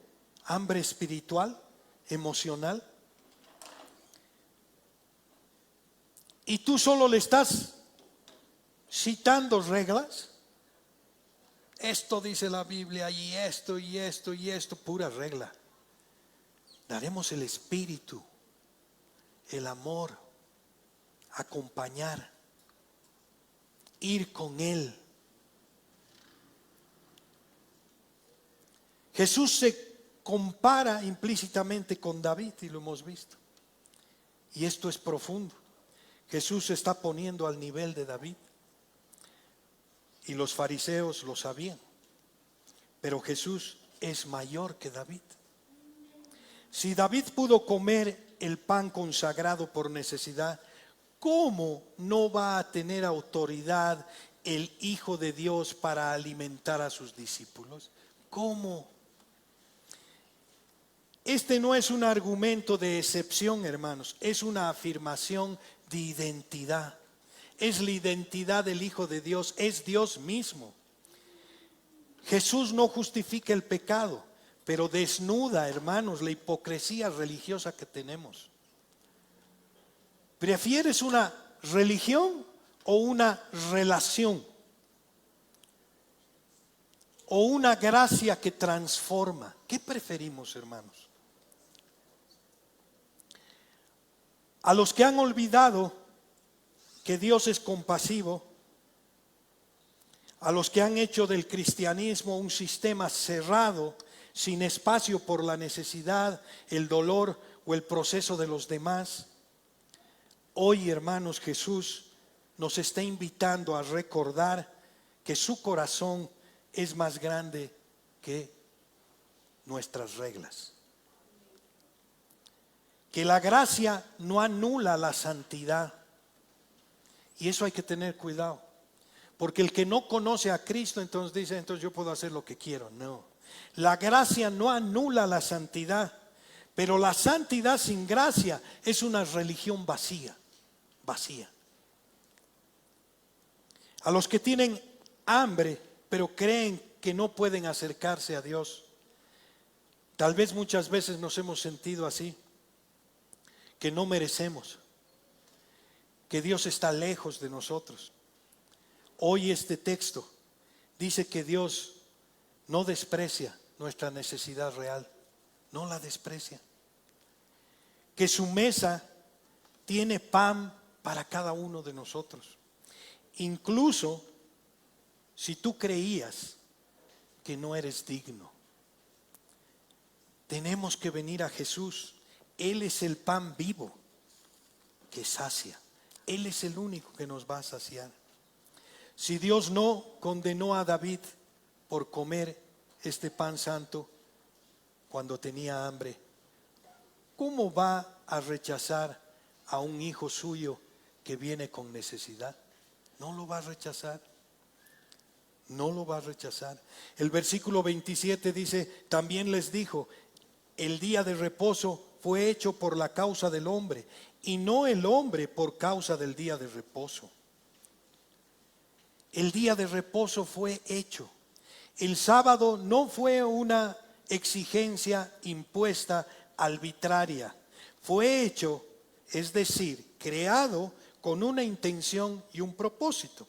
Hambre espiritual, emocional. Y tú solo le estás citando reglas. Esto dice la Biblia y esto y esto y esto, pura regla. Daremos el espíritu, el amor, acompañar, ir con Él. Jesús se compara implícitamente con David y lo hemos visto. Y esto es profundo. Jesús se está poniendo al nivel de David. Y los fariseos lo sabían. Pero Jesús es mayor que David. Si David pudo comer el pan consagrado por necesidad, ¿cómo no va a tener autoridad el Hijo de Dios para alimentar a sus discípulos? ¿Cómo? Este no es un argumento de excepción, hermanos, es una afirmación de identidad. Es la identidad del Hijo de Dios, es Dios mismo. Jesús no justifica el pecado, pero desnuda, hermanos, la hipocresía religiosa que tenemos. ¿Prefieres una religión o una relación? ¿O una gracia que transforma? ¿Qué preferimos, hermanos? A los que han olvidado que Dios es compasivo, a los que han hecho del cristianismo un sistema cerrado, sin espacio por la necesidad, el dolor o el proceso de los demás, hoy, hermanos, Jesús nos está invitando a recordar que su corazón es más grande que nuestras reglas. Que la gracia no anula la santidad. Y eso hay que tener cuidado. Porque el que no conoce a Cristo entonces dice, entonces yo puedo hacer lo que quiero. No. La gracia no anula la santidad. Pero la santidad sin gracia es una religión vacía. Vacía. A los que tienen hambre pero creen que no pueden acercarse a Dios. Tal vez muchas veces nos hemos sentido así. Que no merecemos. Que Dios está lejos de nosotros. Hoy este texto dice que Dios no desprecia nuestra necesidad real, no la desprecia. Que su mesa tiene pan para cada uno de nosotros. Incluso si tú creías que no eres digno. Tenemos que venir a Jesús. Él es el pan vivo que sacia. Él es el único que nos va a saciar. Si Dios no condenó a David por comer este pan santo cuando tenía hambre, ¿cómo va a rechazar a un hijo suyo que viene con necesidad? No lo va a rechazar. No lo va a rechazar. El versículo 27 dice, también les dijo, el día de reposo fue hecho por la causa del hombre y no el hombre por causa del día de reposo. El día de reposo fue hecho. El sábado no fue una exigencia impuesta arbitraria. Fue hecho, es decir, creado con una intención y un propósito.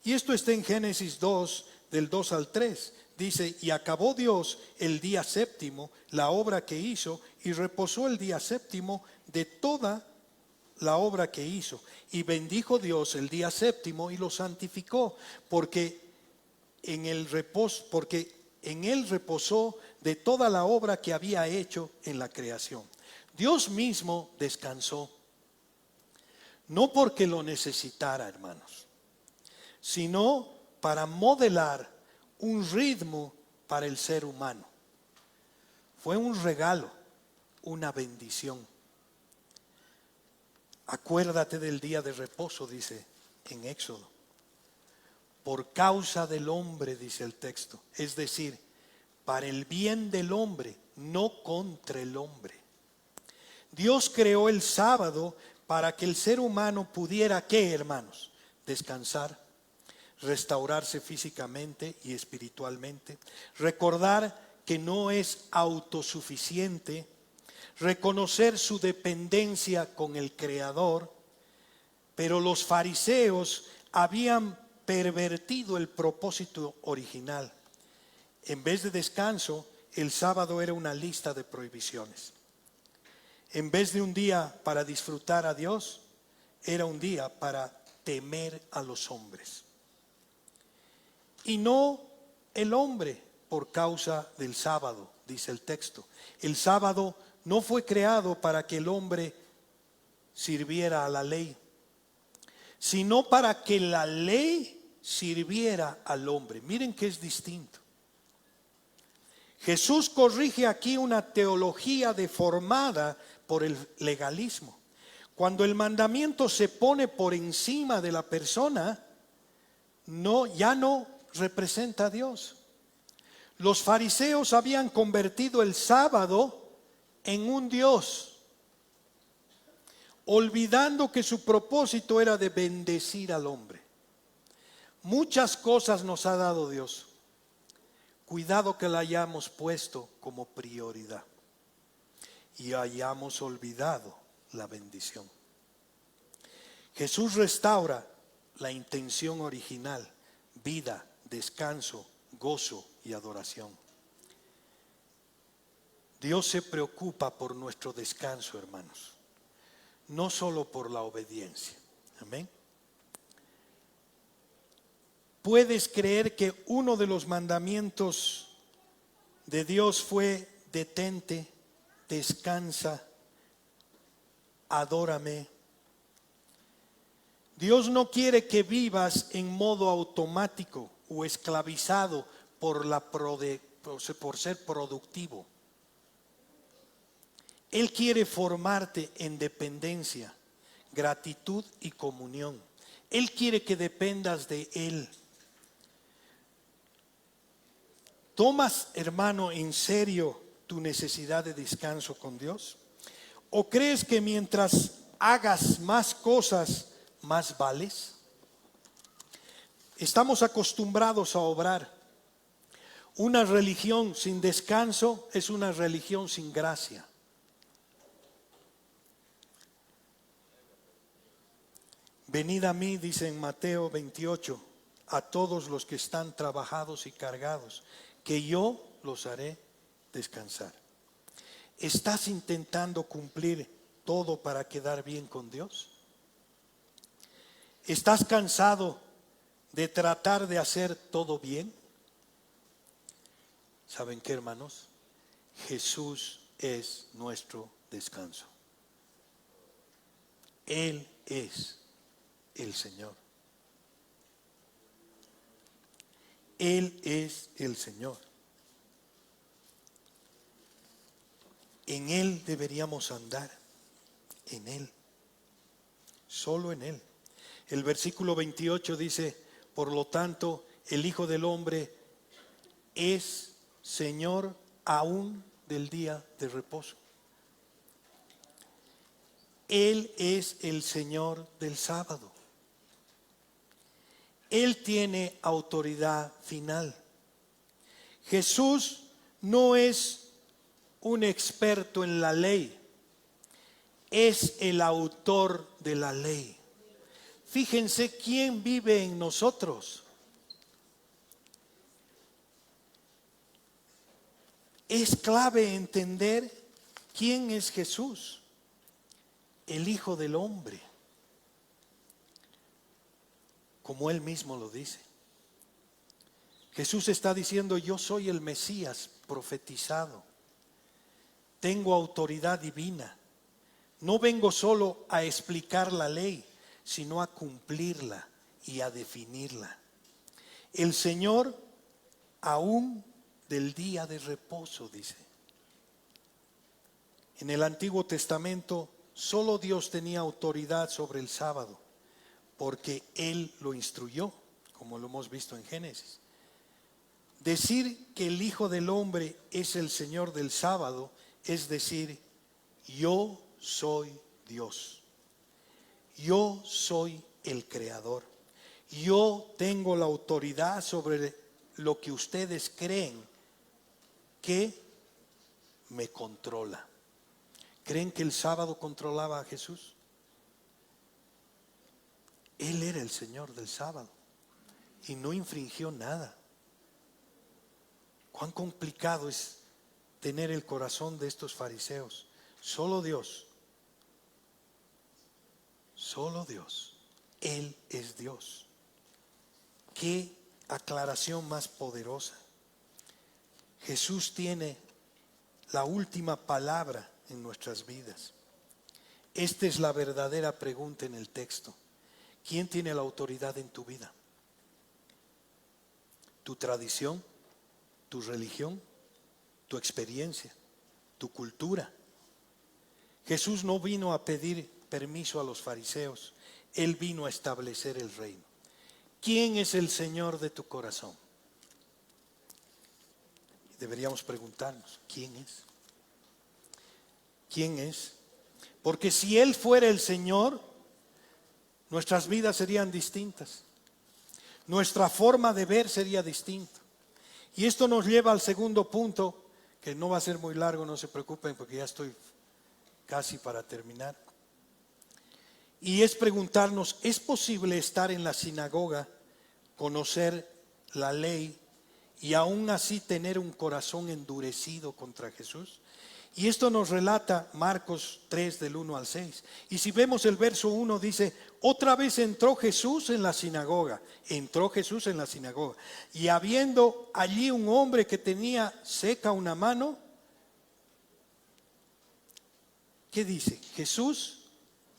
Y esto está en Génesis 2, del 2 al 3. Dice, y acabó Dios el día séptimo, la obra que hizo, y reposó el día séptimo de toda la obra que hizo. Y bendijo Dios el día séptimo y lo santificó, porque en él reposó de toda la obra que había hecho en la creación. Dios mismo descansó, no porque lo necesitara, hermanos, sino para modelar un ritmo para el ser humano. Fue un regalo, una bendición. Acuérdate del día de reposo, dice en Éxodo. Por causa del hombre, dice el texto. Es decir, para el bien del hombre, no contra el hombre. Dios creó el sábado para que el ser humano pudiera, ¿qué, hermanos? Descansar, restaurarse físicamente y espiritualmente, recordar que no es autosuficiente, reconocer su dependencia con el Creador. Pero los fariseos habían pervertido el propósito original. En vez de descanso, el sábado era una lista de prohibiciones. En vez de un día para disfrutar a Dios, era un día para temer a los hombres. Y no el hombre por causa del sábado, dice el texto. El sábado no fue creado para que el hombre sirviera a la ley, sino para que la ley sirviera al hombre. Miren que es distinto. Jesús corrige aquí una teología deformada por el legalismo. Cuando el mandamiento se pone por encima de la persona, ya no representa a Dios. Los fariseos habían convertido el sábado en un Dios, olvidando que su propósito era de bendecir al hombre. Muchas cosas nos ha dado Dios. Cuidado que la hayamos puesto como prioridad y hayamos olvidado la bendición. Jesús restaura la intención original: vida, descanso, gozo y adoración. Dios se preocupa por nuestro descanso, hermanos, no solo por la obediencia. Amén. ¿Puedes creer que uno de los mandamientos de Dios fue detente, descansa, adórame? Dios no quiere que vivas en modo automático o esclavizado por ser productivo. Él quiere formarte en dependencia, gratitud y comunión. Él quiere que dependas de Él. ¿Tomas, hermano, en serio tu necesidad de descanso con Dios? ¿O crees que mientras hagas más cosas, más vales? Estamos acostumbrados a obrar. Una religión sin descanso es una religión sin gracia. Venid a mí, dice en Mateo 28, a todos los que están trabajados y cargados, que yo los haré descansar. ¿Estás intentando cumplir todo para quedar bien con Dios? ¿Estás cansado de tratar de hacer todo bien? ¿Saben qué, hermanos? Jesús es nuestro descanso. Él es el Señor. Él es el Señor. En Él deberíamos andar, en Él, solo en Él. El versículo 28 dice, por lo tanto, el Hijo del Hombre es Señor aún del día de reposo. Él es el Señor del sábado. Él tiene autoridad final. Jesús no es un experto en la ley, es el autor de la ley. Fíjense quién vive en nosotros. Es clave entender quién es Jesús, el Hijo del Hombre, como Él mismo lo dice. Jesús está diciendo, yo soy el Mesías profetizado, tengo autoridad divina, no vengo solo a explicar la ley, sino a cumplirla y a definirla. El Señor aún del día de reposo, dice. En el Antiguo Testamento solo Dios tenía autoridad sobre el sábado, porque Él lo instruyó, como lo hemos visto en Génesis. Decir que el Hijo del Hombre es el Señor del sábado es decir, yo soy Dios. Yo soy el Creador. Yo tengo la autoridad sobre lo que ustedes creen que me controla. ¿Creen que el sábado controlaba a Jesús? Él era el Señor del sábado y no infringió nada. Cuán complicado es tener el corazón de estos fariseos. Solo Dios, Él es Dios. Qué aclaración más poderosa. Jesús tiene la última palabra en nuestras vidas. Esta es la verdadera pregunta en el texto. ¿Quién tiene la autoridad en tu vida? ¿Tu tradición? ¿Tu religión? ¿Tu experiencia? ¿Tu cultura? Jesús no vino a pedir permiso a los fariseos. Él vino a establecer el reino. ¿Quién es el Señor de tu corazón? Deberíamos preguntarnos, ¿quién es? ¿Quién es? Porque si Él fuera el Señor, nuestras vidas serían distintas. Nuestra forma de ver sería distinta. Y esto nos lleva al segundo punto, que no va a ser muy largo, no se preocupen porque ya estoy casi para terminar. Y es preguntarnos, ¿es posible estar en la sinagoga, conocer la ley y aún así tener un corazón endurecido contra Jesús? Y esto nos relata Marcos 3 del 1 al 6. Y si vemos el verso 1 dice, otra vez entró Jesús en la sinagoga. Entró Jesús en la sinagoga. Y habiendo allí un hombre que tenía seca una mano, ¿qué dice? Jesús,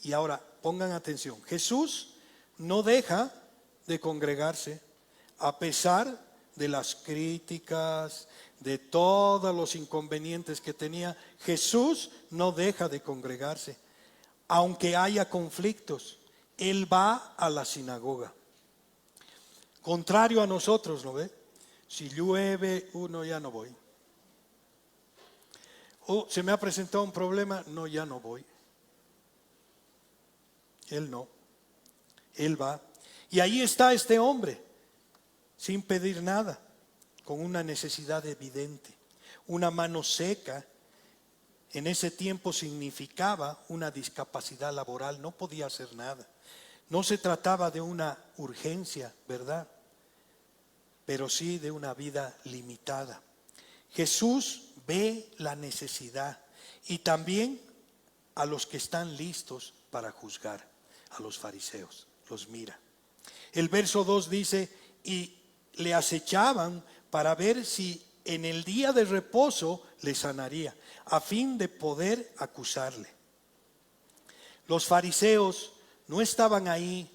y ahora pongan atención, Jesús no deja de congregarse a pesar de las críticas, de todos los inconvenientes que tenía. Jesús no deja de congregarse, aunque haya conflictos. Él va a la sinagoga. Contrario a nosotros, ¿no ve? Si llueve, uno ya no voy. O se me ha presentado un problema, no, ya no voy. Él no. Él va. Y ahí está este hombre, sin pedir nada, con una necesidad evidente. Una mano seca en ese tiempo significaba una discapacidad laboral, no podía hacer nada. No se trataba de una urgencia, ¿verdad? Pero sí de una vida limitada. Jesús ve la necesidad y también a los que están listos para juzgar, a los fariseos, los mira. El verso 2 dice, y le acechaban para ver si en el día de reposo le sanaría, a fin de poder acusarle. Los fariseos no estaban ahí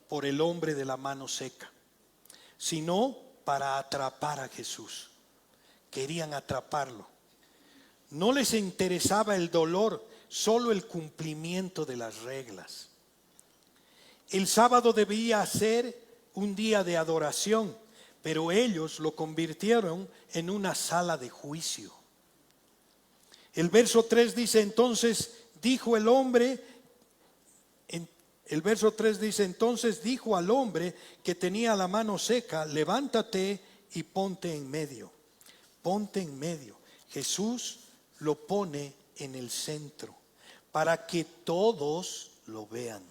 por el hombre de la mano seca, sino para atrapar a Jesús. Querían atraparlo. No les interesaba el dolor, solo el cumplimiento de las reglas. El sábado debía ser un día de adoración, pero ellos lo convirtieron en una sala de juicio. El verso 3 dice, entonces dijo el hombre, el verso 3 dice, entonces dijo al hombre que tenía la mano seca, levántate y ponte en medio. Ponte en medio. Jesús lo pone en el centro para que todos lo vean.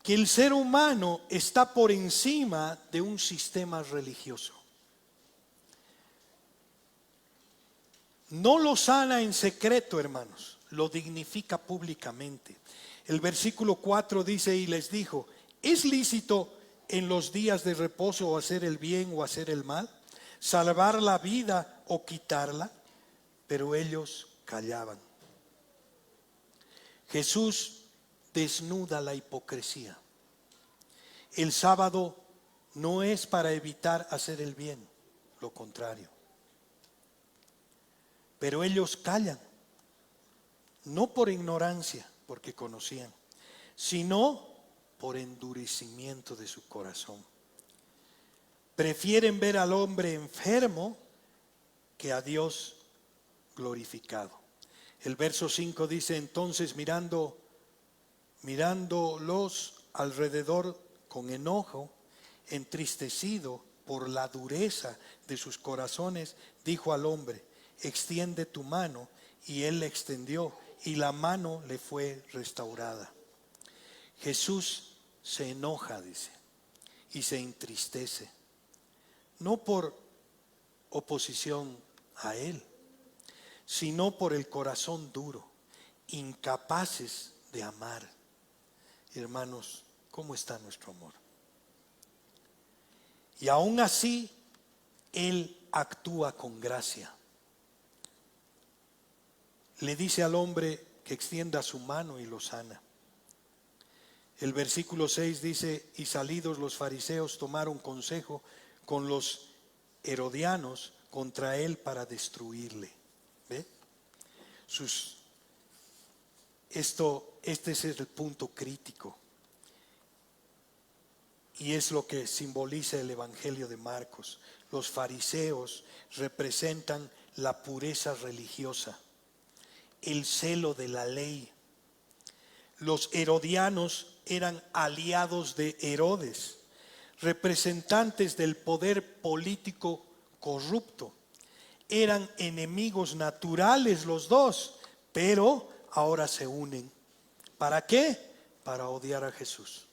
Que el ser humano está por encima de un sistema religioso. No lo sana en secreto, hermanos, lo dignifica públicamente. El versículo 4 dice, y les dijo, ¿es lícito en los días de reposo hacer el bien o hacer el mal? ¿Salvar la vida o quitarla? Pero ellos callaban. Jesús desnuda la hipocresía. El sábado no es para evitar hacer el bien, lo contrario. Pero ellos callan, no por ignorancia, porque conocían, sino por endurecimiento de su corazón. Prefieren ver al hombre enfermo que a Dios glorificado. El verso 5 dice, entonces mirándolos alrededor con enojo, entristecido por la dureza de sus corazones, dijo al hombre, extiende tu mano, y él la extendió, y la mano le fue restaurada. Jesús se enoja, dice, y se entristece, no por oposición a él, sino por el corazón duro, incapaces de amar. Hermanos, ¿cómo está nuestro amor? Y aún así, él actúa con gracia. Le dice al hombre que extienda su mano y lo sana. El versículo 6 dice, y salidos los fariseos tomaron consejo con los herodianos contra él para destruirle. ¿Ve? Este es el punto crítico. Y es lo que simboliza el Evangelio de Marcos. Los fariseos representan la pureza religiosa, el celo de la ley. Los herodianos eran aliados de Herodes, representantes del poder político corrupto. Eran enemigos naturales los dos, pero ahora se unen. ¿Para qué? Para odiar a Jesús.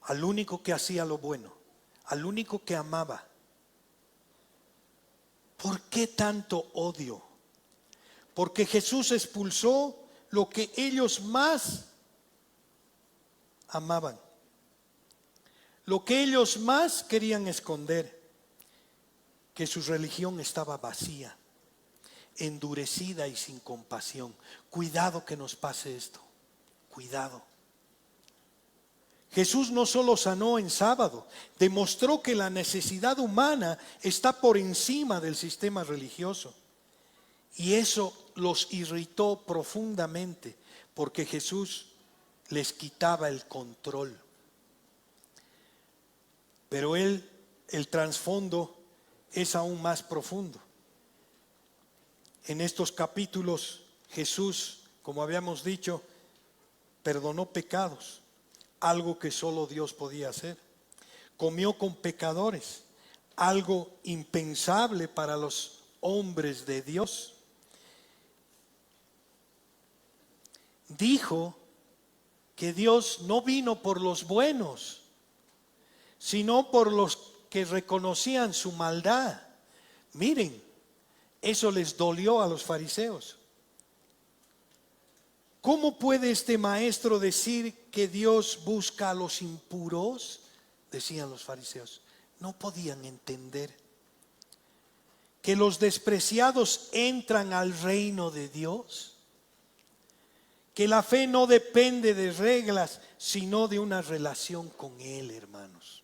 Al único que hacía lo bueno, al único que amaba. ¿Por qué tanto odio? Porque Jesús expulsó lo que ellos más amaban, lo que ellos más querían esconder, que su religión estaba vacía, endurecida y sin compasión. Cuidado que nos pase esto, cuidado. Jesús no solo sanó en sábado, demostró que la necesidad humana está por encima del sistema religioso. Y eso los irritó profundamente, porque Jesús les quitaba el control. Pero el trasfondo es aún más profundo. En estos capítulos Jesús, como habíamos dicho, perdonó pecados, algo que solo Dios podía hacer. Comió con pecadores, algo impensable para los hombres de Dios. Dijo que Dios no vino por los buenos, sino por los que reconocían su maldad. Miren, eso les dolió a los fariseos. ¿Cómo puede este maestro decir que Dios busca a los impuros? Decían los fariseos. No podían entender que los despreciados entran al reino de Dios. Que la fe no depende de reglas, sino de una relación con Él, hermanos.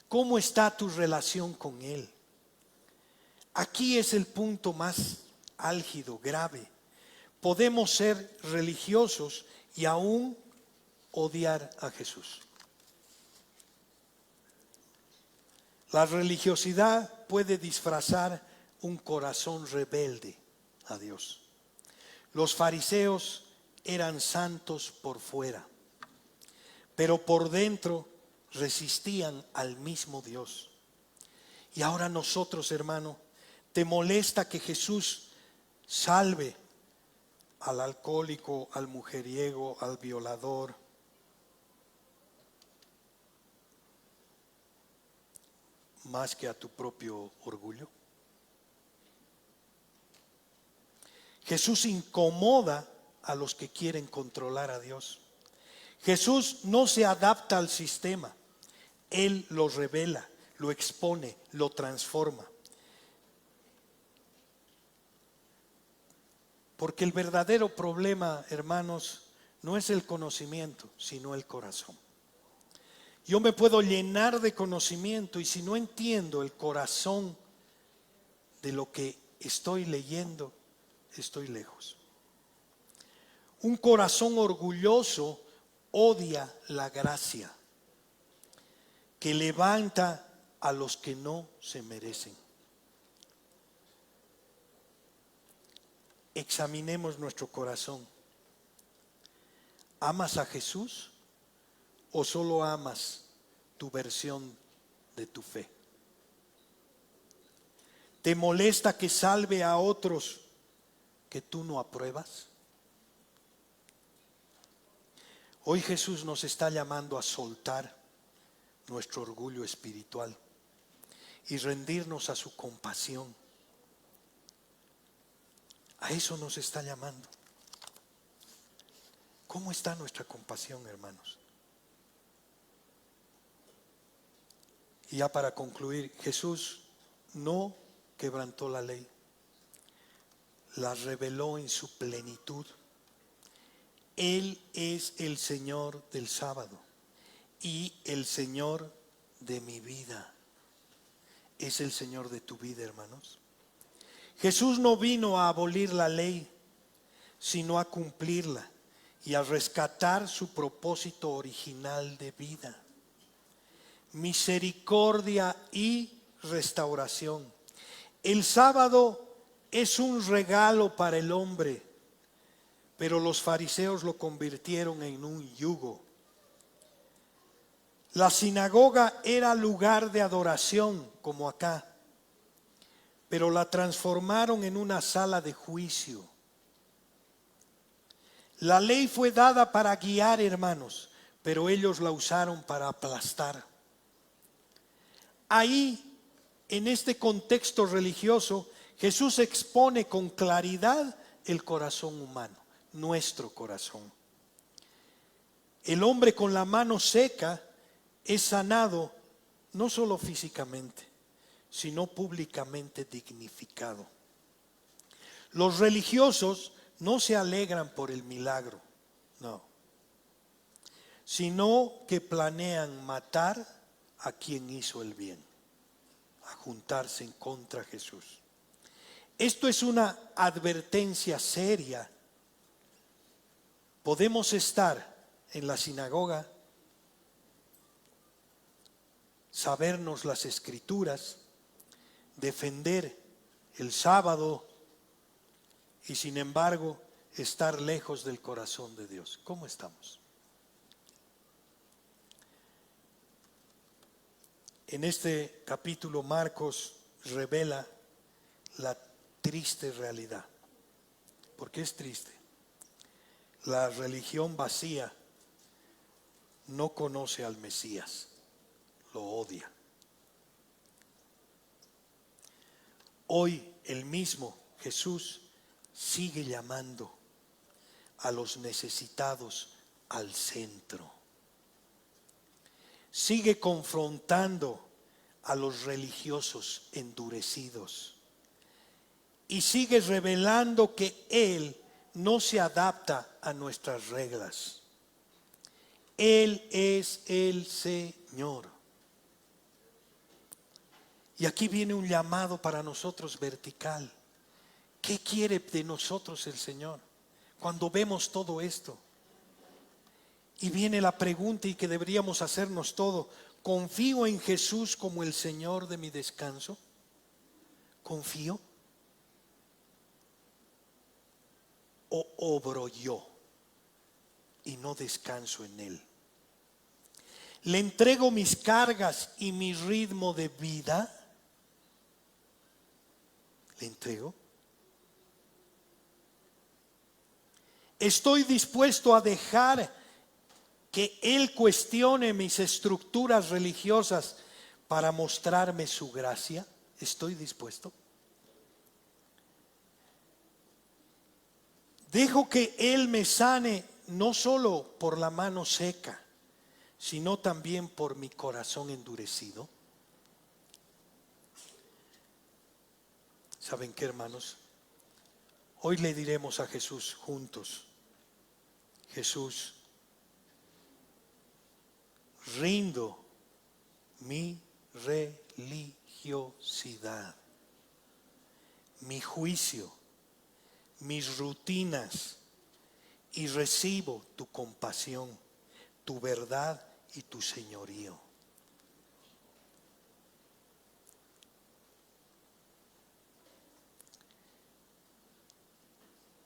¿Cómo está tu relación con Él? Aquí es el punto más álgido, grave. Podemos ser religiosos y aún odiar a Jesús. La religiosidad puede disfrazar un corazón rebelde a Dios. Los fariseos eran santos por fuera, pero por dentro resistían al mismo Dios. Y ahora nosotros, hermano, ¿te molesta que Jesús salve al alcohólico, al mujeriego, al violador? Más que a tu propio orgullo. Jesús incomoda a los que quieren controlar a Dios. Jesús no se adapta al sistema. Él lo revela, lo expone, lo transforma. Porque el verdadero problema, hermanos, no es el conocimiento, sino el corazón. Yo me puedo llenar de conocimiento y si no entiendo el corazón de lo que estoy leyendo, estoy lejos. Un corazón orgulloso odia la gracia que levanta a los que no se merecen. Examinemos nuestro corazón. ¿Amas a Jesús o solo amas tu versión de tu fe? ¿Te molesta que salve a otros que tú no apruebas? Hoy Jesús nos está llamando a soltar nuestro orgullo espiritual y rendirnos a su compasión. A eso nos está llamando. ¿Cómo está nuestra compasión, hermanos? Y ya para concluir, Jesús no quebrantó la ley, la reveló en su plenitud. Él es el Señor del sábado y el Señor de mi vida. Es el Señor de tu vida, hermanos. Jesús no vino a abolir la ley, sino a cumplirla y a rescatar su propósito original de vida. Misericordia y restauración. El sábado es un regalo para el hombre, pero los fariseos lo convirtieron en un yugo. La sinagoga era lugar de adoración, como acá, pero la transformaron en una sala de juicio. La ley fue dada para guiar, hermanos, pero ellos la usaron para aplastar. Ahí, en este contexto religioso, Jesús expone con claridad el corazón humano, nuestro corazón. El hombre con la mano seca es sanado no solo físicamente, sino públicamente dignificado. Los religiosos no se alegran por el milagro, no, sino que planean matar a quien hizo el bien, a juntarse en contra de Jesús. Esto es una advertencia seria. Podemos estar en la sinagoga, sabernos las escrituras, defender el sábado y sin embargo estar lejos del corazón de Dios. ¿Cómo estamos? En este capítulo Marcos revela la triste realidad. ¿Por qué es triste? La religión vacía no conoce al Mesías, lo odia. Hoy el mismo Jesús sigue llamando a los necesitados al centro. Sigue confrontando a los religiosos endurecidos y sigue revelando que Él no se adapta a nuestras reglas. Él es el Señor. Y aquí viene un llamado para nosotros vertical. ¿Qué quiere de nosotros el Señor cuando vemos todo esto? Y viene la pregunta y que deberíamos hacernos todo: ¿confío en Jesús como el Señor de mi descanso? ¿Confío? ¿O obro yo y no descanso en Él? ¿Le entrego mis cargas y mi ritmo de vida? ¿Le entrego? ¿Estoy dispuesto a dejar que Él cuestione mis estructuras religiosas para mostrarme su gracia? ¿Estoy dispuesto? ¿Dejo que Él me sane no solo por la mano seca, sino también por mi corazón endurecido? ¿Saben qué, hermanos? Hoy le diremos a Jesús juntos: Jesús, rindo mi religiosidad, mi juicio, mis rutinas, y recibo tu compasión, tu verdad y tu señorío.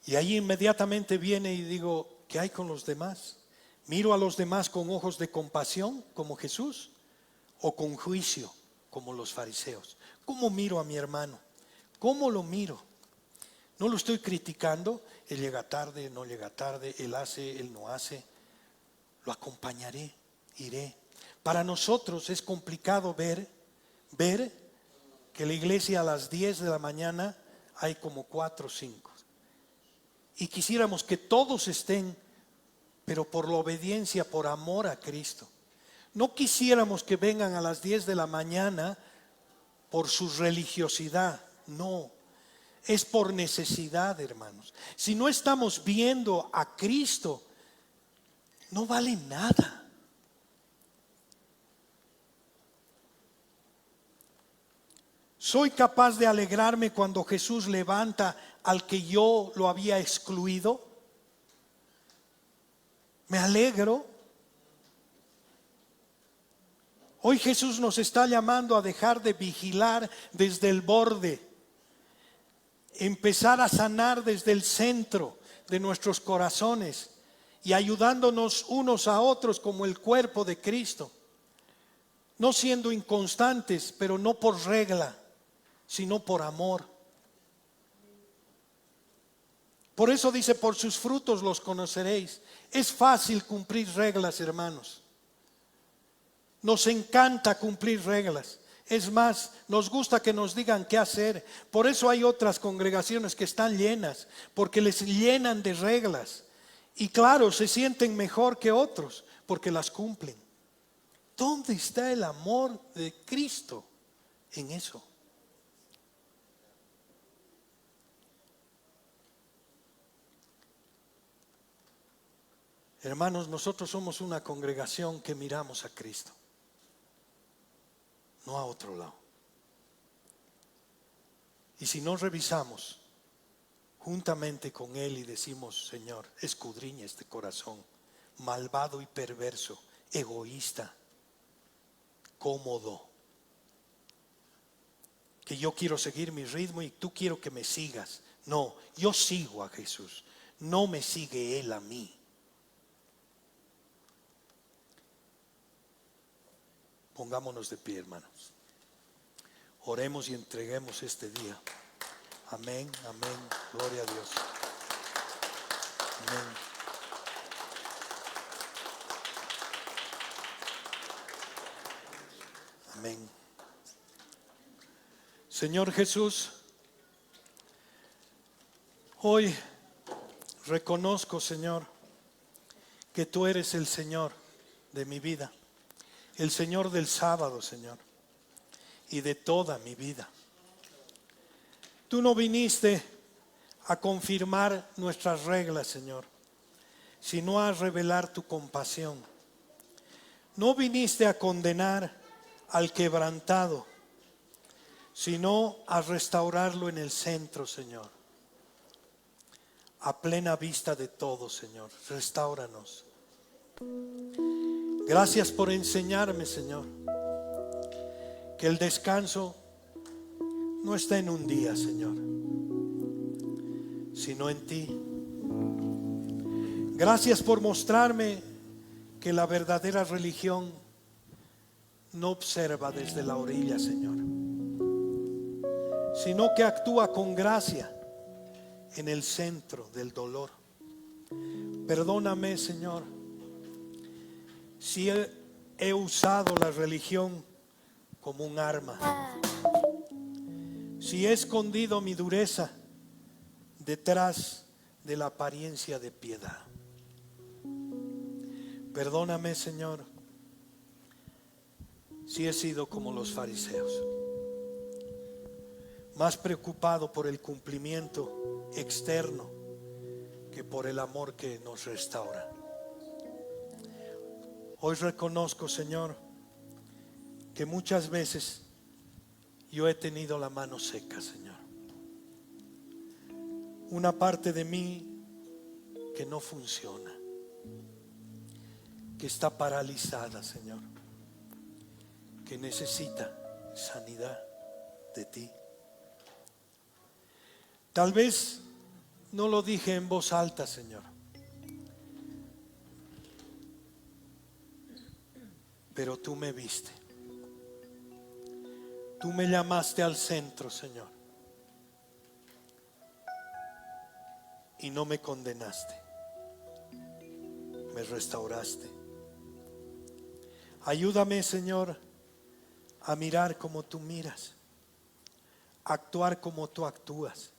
Y ahí inmediatamente viene y digo: ¿qué hay con los demás? ¿Miro a los demás con ojos de compasión como Jesús o con juicio como los fariseos? ¿Cómo miro a mi hermano? ¿Cómo lo miro? No lo estoy criticando. Él llega tarde, no llega tarde, él hace, él no hace. Lo acompañaré, iré. Para nosotros es complicado ver que la iglesia a las 10 de la mañana hay como 4 o 5. Y quisiéramos que todos estén, pero por la obediencia, por amor a Cristo. No quisiéramos que vengan a las 10 de la mañana por su religiosidad. No, es por necesidad, hermanos. Si no estamos viendo a Cristo, no vale nada. ¿Soy capaz de alegrarme cuando Jesús levanta al que yo lo había excluido? ¿Me alegro? Hoy Jesús nos está llamando a dejar de vigilar desde el borde, empezar a sanar desde el centro de nuestros corazones y ayudándonos unos a otros como el cuerpo de Cristo. No siendo inconstantes, pero no por regla, sino por amor. Por eso dice: por sus frutos los conoceréis. Es fácil cumplir reglas, hermanos. Nos encanta cumplir reglas. Es más, nos gusta que nos digan qué hacer. Por eso hay otras congregaciones que están llenas, porque les llenan de reglas. Y claro, se sienten mejor que otros, porque las cumplen. ¿Dónde está el amor de Cristo en eso? Hermanos, nosotros somos una congregación que miramos a Cristo, no a otro lado. Y si no revisamos juntamente con Él y decimos: Señor, escudriña este corazón malvado y perverso, egoísta, cómodo, que yo quiero seguir mi ritmo y tú quiero que me sigas. No, yo sigo a Jesús, no me sigue Él a mí. Pongámonos de pie, hermanos. Oremos y entreguemos este día. Amén, amén. Gloria a Dios. Amén. Amén. Señor Jesús, hoy reconozco, Señor, que tú eres el Señor de mi vida, el Señor del sábado, Señor, y de toda mi vida. Tú no viniste a confirmar nuestras reglas, Señor, sino a revelar tu compasión. No viniste a condenar al quebrantado, sino a restaurarlo en el centro, Señor, a plena vista de todos, Señor. Restáuranos. Gracias por enseñarme, Señor, que el descanso no está en un día, Señor, sino en ti. Gracias por mostrarme que la verdadera religión no observa desde la orilla, Señor, sino que actúa con gracia en el centro del dolor. Perdóname, Señor, si he usado la religión como un arma, si he escondido mi dureza detrás de la apariencia de piedad. Perdóname, Señor, si he sido como los fariseos, más preocupado por el cumplimiento externo que por el amor que nos restaura. Hoy reconozco, Señor, que muchas veces yo he tenido la mano seca, Señor. Una parte de mí que no funciona, que está paralizada, Señor, que necesita sanidad de ti. Tal vez no lo dije en voz alta, Señor, pero tú me viste. Tú me llamaste al centro, Señor, y no me condenaste, me restauraste. Ayúdame, Señor, a mirar como tú miras, a actuar como tú actúas,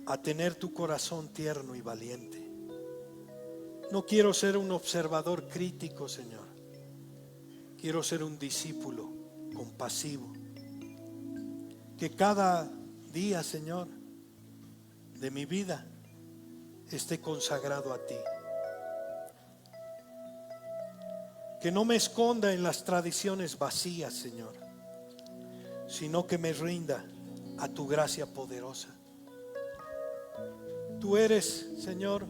a tener tu corazón tierno y valiente. No quiero ser un observador crítico, Señor. Quiero ser un discípulo compasivo. Que cada día, Señor, de mi vida esté consagrado a ti. Que no me esconda en las tradiciones vacías, Señor, sino que me rinda a tu gracia poderosa. Tú eres, Señor,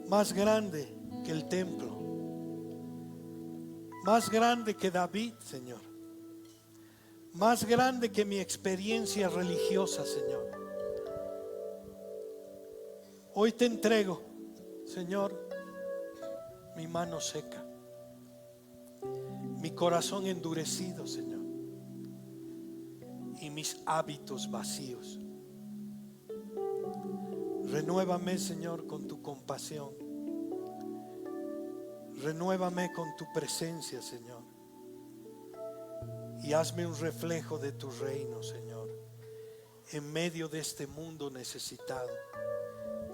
más grande que el templo, más grande que David, Señor, más grande que mi experiencia religiosa, Señor. Hoy te entrego, Señor, mi mano seca, mi corazón endurecido, Señor, y mis hábitos vacíos. Renuévame, Señor, con tu compasión. Renuévame con tu presencia, Señor. Y hazme un reflejo de tu reino, Señor, en medio de este mundo necesitado.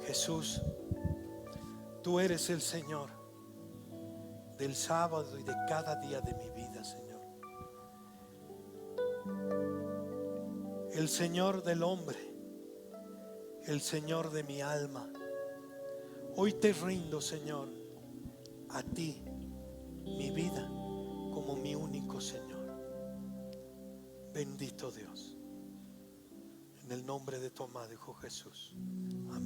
Jesús, tú eres el Señor del sábado y de cada día de mi vida, Señor. El Señor del hombre, el Señor de mi alma. Hoy te rindo, Señor, a ti, mi vida, como mi único Señor. Bendito Dios, en el nombre de tu amado Hijo Jesús. Amén.